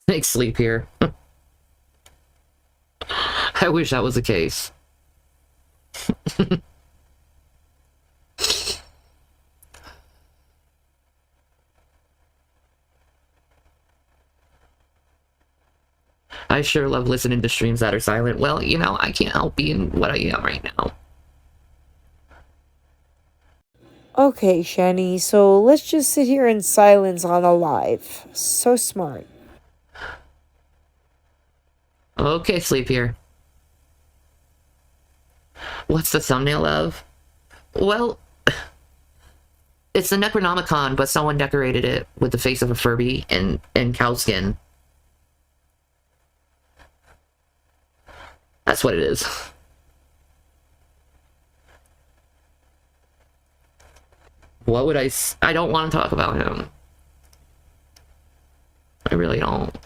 Make sleep here. I wish that was the case. I sure love listening to streams that are silent. Well, you know, I can't help being what I am right now. Okay, Shanny, so let's just sit here in silence on a live. So smart. Okay, sleep here. What's the thumbnail of? Well, it's the Necronomicon, but someone decorated it with the face of a Furby and cow skin. That's what it is. What would I don't want to talk about him. I really don't.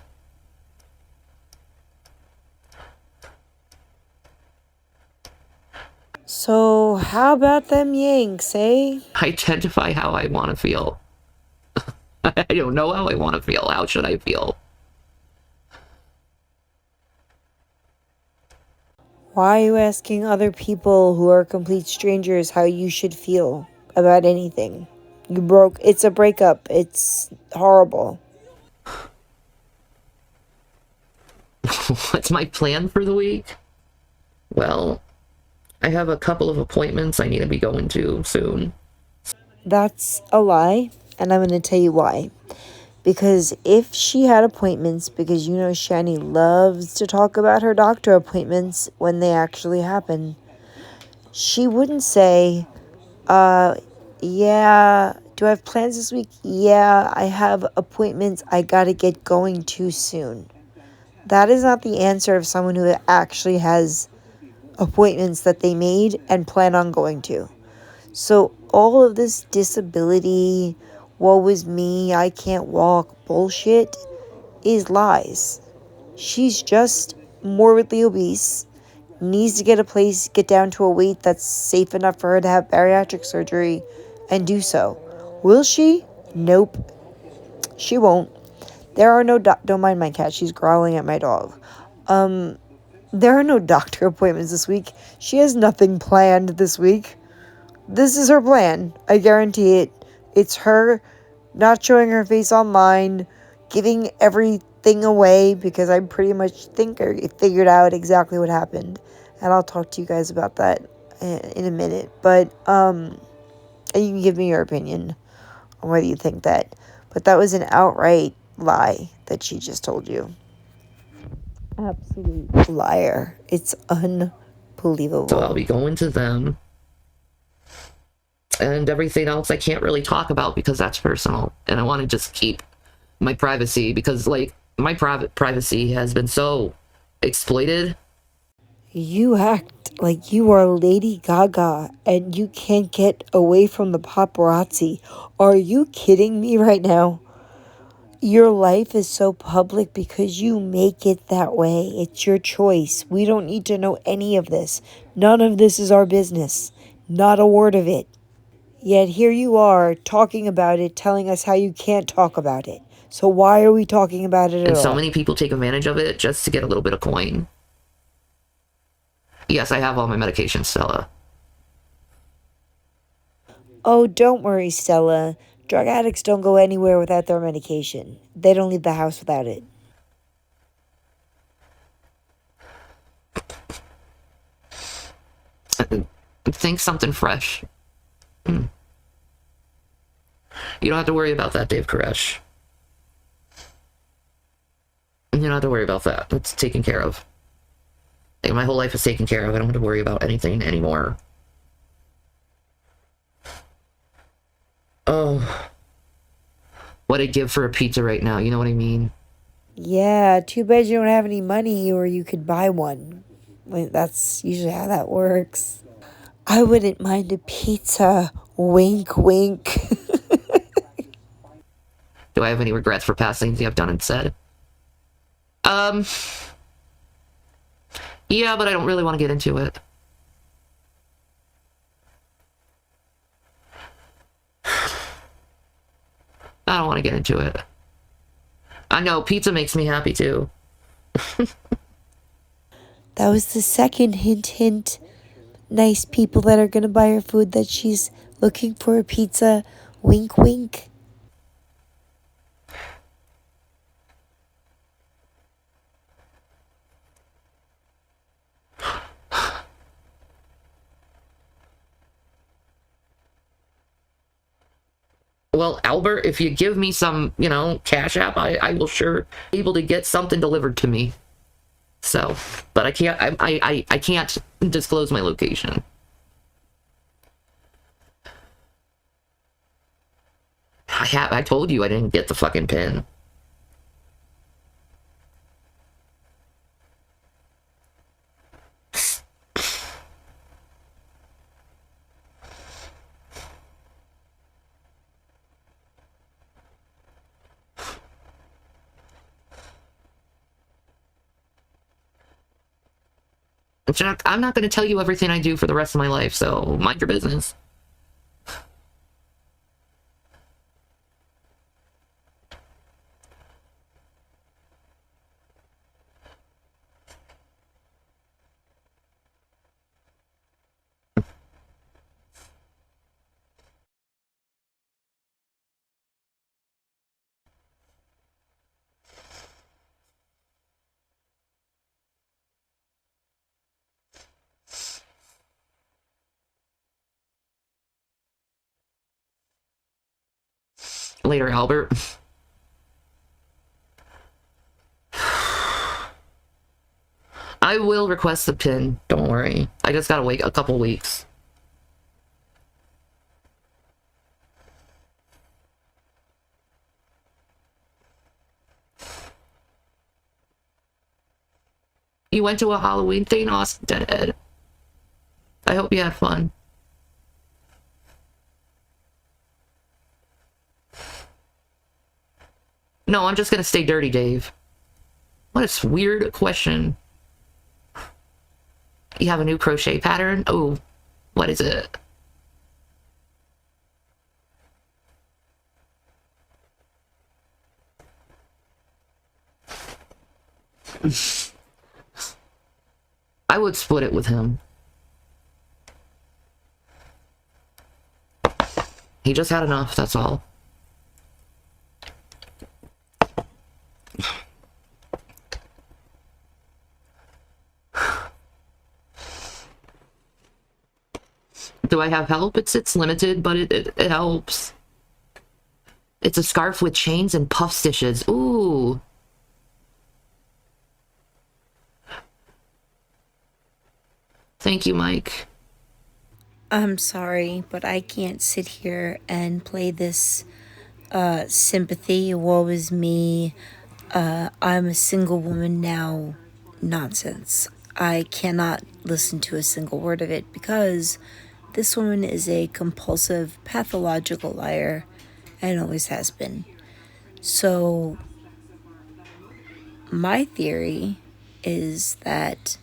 So, how about them Yanks, eh? Identify how I want to feel. I don't know how I want to feel. How should I feel? Why are you asking other people who are complete strangers how you should feel about anything? You broke. It's a breakup. It's horrible. What's my plan for the week? Well, I have a couple of appointments I need to be going to soon. That's a lie, and I'm going to tell you why. Because if she had appointments, because you know Shanny loves to talk about her doctor appointments when they actually happen, she wouldn't say, yeah, do I have plans this week? Yeah, I have appointments I gotta get going to soon. That is not the answer of someone who actually has appointments that they made and plan on going to. So all of this disability, woe is me, I can't walk bullshit is lies. She's just morbidly obese, needs to get down to a weight that's safe enough for her to have bariatric surgery and do so. Will she? Nope. She won't. There are no don't mind my cat, she's growling at my dog. There are no doctor appointments this week. She has nothing planned this week. This is her plan. I guarantee it. It's her not showing her face online, giving everything away because I pretty much think I figured out exactly what happened. And I'll talk to you guys about that in a minute. But and you can give me your opinion on whether you think that. But that was an outright lie that she just told you. Absolute liar. It's unbelievable. So I'll be going to them. And everything else I can't really talk about because that's personal. And I want to just keep my privacy because, like, my privacy has been so exploited. You act like you are Lady Gaga and you can't get away from the paparazzi. Are you kidding me right now? Your life is so public because you make it that way. It's your choice. We don't need to know any of this. None of this is our business. Not a word of it. Yet here you are talking about it, telling us how you can't talk about it. So why are we talking about it at And all? so many people take advantage of it just to get a little bit of coin. Yes, I have all my medications, Stella. Oh, don't worry, Stella. Drug addicts don't go anywhere without their medication. They don't leave the house without it. Think something fresh. You don't have to worry about that, Dave Koresh. You don't have to worry about that. It's taken care of. My whole life is taken care of. I don't have to worry about anything anymore. Oh. What I'd give for a pizza right now, you know what I mean? Yeah, too bad you don't have any money or you could buy one. That's usually how that works. I wouldn't mind a pizza. Wink, wink. Do I have any regrets for past things I've done and said? Yeah, but I don't really want to get into it. I don't want to get into it. I know, pizza makes me happy too. That was the second hint, hint. Nice people that are going to buy her food that she's looking for a pizza. Wink, wink. Well, Albert, if you give me some, cash app, I will sure be able to get something delivered to me. So, but I can't disclose my location. I told you I didn't get the fucking pin. Jack, I'm not going to tell you everything I do for the rest of my life, so mind your business. Later, Albert. I will request the pin, don't worry. I just gotta wait a couple weeks. You went to a Halloween thing? Awesome, Deadhead. I hope you had fun. No, I'm just gonna stay dirty, Dave. What a weird question. You have a new crochet pattern? Oh, what is it? I would split it with him. He just had enough, that's all. Do I have help? It's limited, but it helps. It's a scarf with chains and puff stitches. Ooh. Thank you, Mike. I'm sorry, but I can't sit here and play this sympathy, woe is me, I'm a single woman now nonsense. I cannot listen to a single word of it because this woman is a compulsive, pathological liar and always has been. So, my theory is that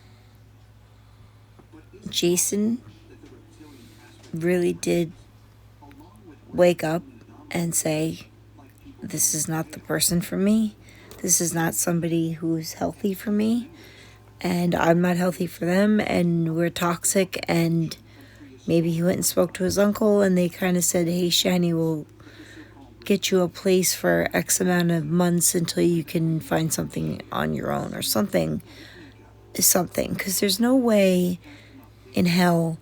Jason really did wake up and say, this is not the person for me. This is not somebody who's healthy for me. And I'm not healthy for them. And we're toxic. And maybe he went and spoke to his uncle and they kind of said, hey, Shanny, we'll get you a place for X amount of months until you can find something on your own or something. Because there's no way in hell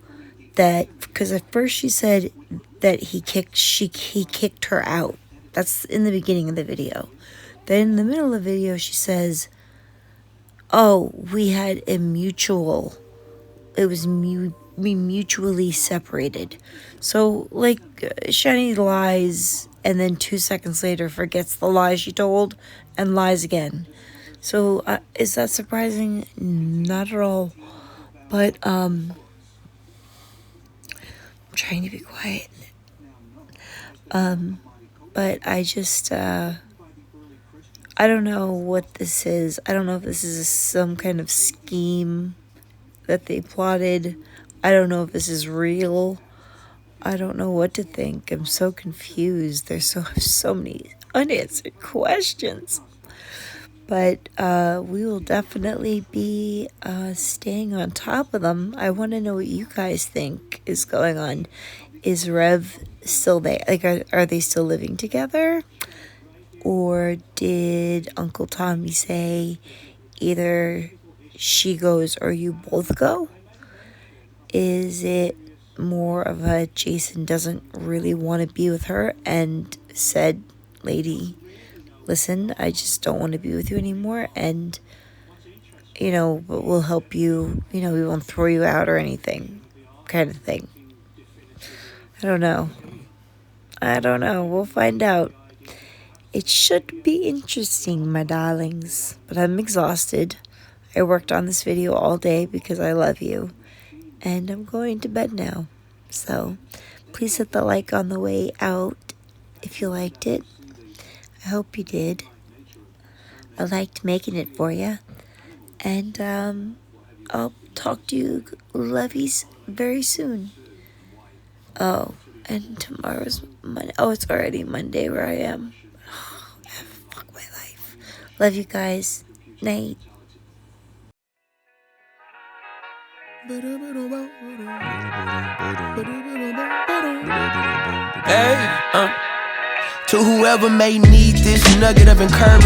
that, because at first she said that he kicked her out. That's in the beginning of the video. Then in the middle of the video she says, oh, we had a mutual, it was we mutually separated. So like Shanny lies and then 2 seconds later forgets the lie she told and lies again. So is that surprising? Not at all. But I'm trying to be quiet. But I just I don't know what this is. I don't know if this is some kind of scheme that they plotted. I don't know if this is real. I don't know what to think. I'm so confused. There's so many unanswered questions. But we will definitely be staying on top of them. I want to know what you guys think is going on. Is Rev still there? Like, are they still living together? Or did Uncle Tommy say either she goes or you both go? Is it more of a Jason doesn't really want to be with her and said, lady, listen, I just don't want to be with you anymore, and, you know, but we'll help you, you know, we won't throw you out or anything, kind of thing. I don't know. We'll find out. It should be interesting, my darlings, but I'm exhausted. I worked on this video all day because I love you, and I'm going to bed now. So please hit the like on the way out if you liked it. I hope you did. I liked making it for you. And I'll talk to you, Loveys, very soon. Oh, and tomorrow's Monday. Oh, it's already Monday where I am. Oh, fuck my life. Love you guys. Night. Hey, to whoever may need this nugget of encouragement.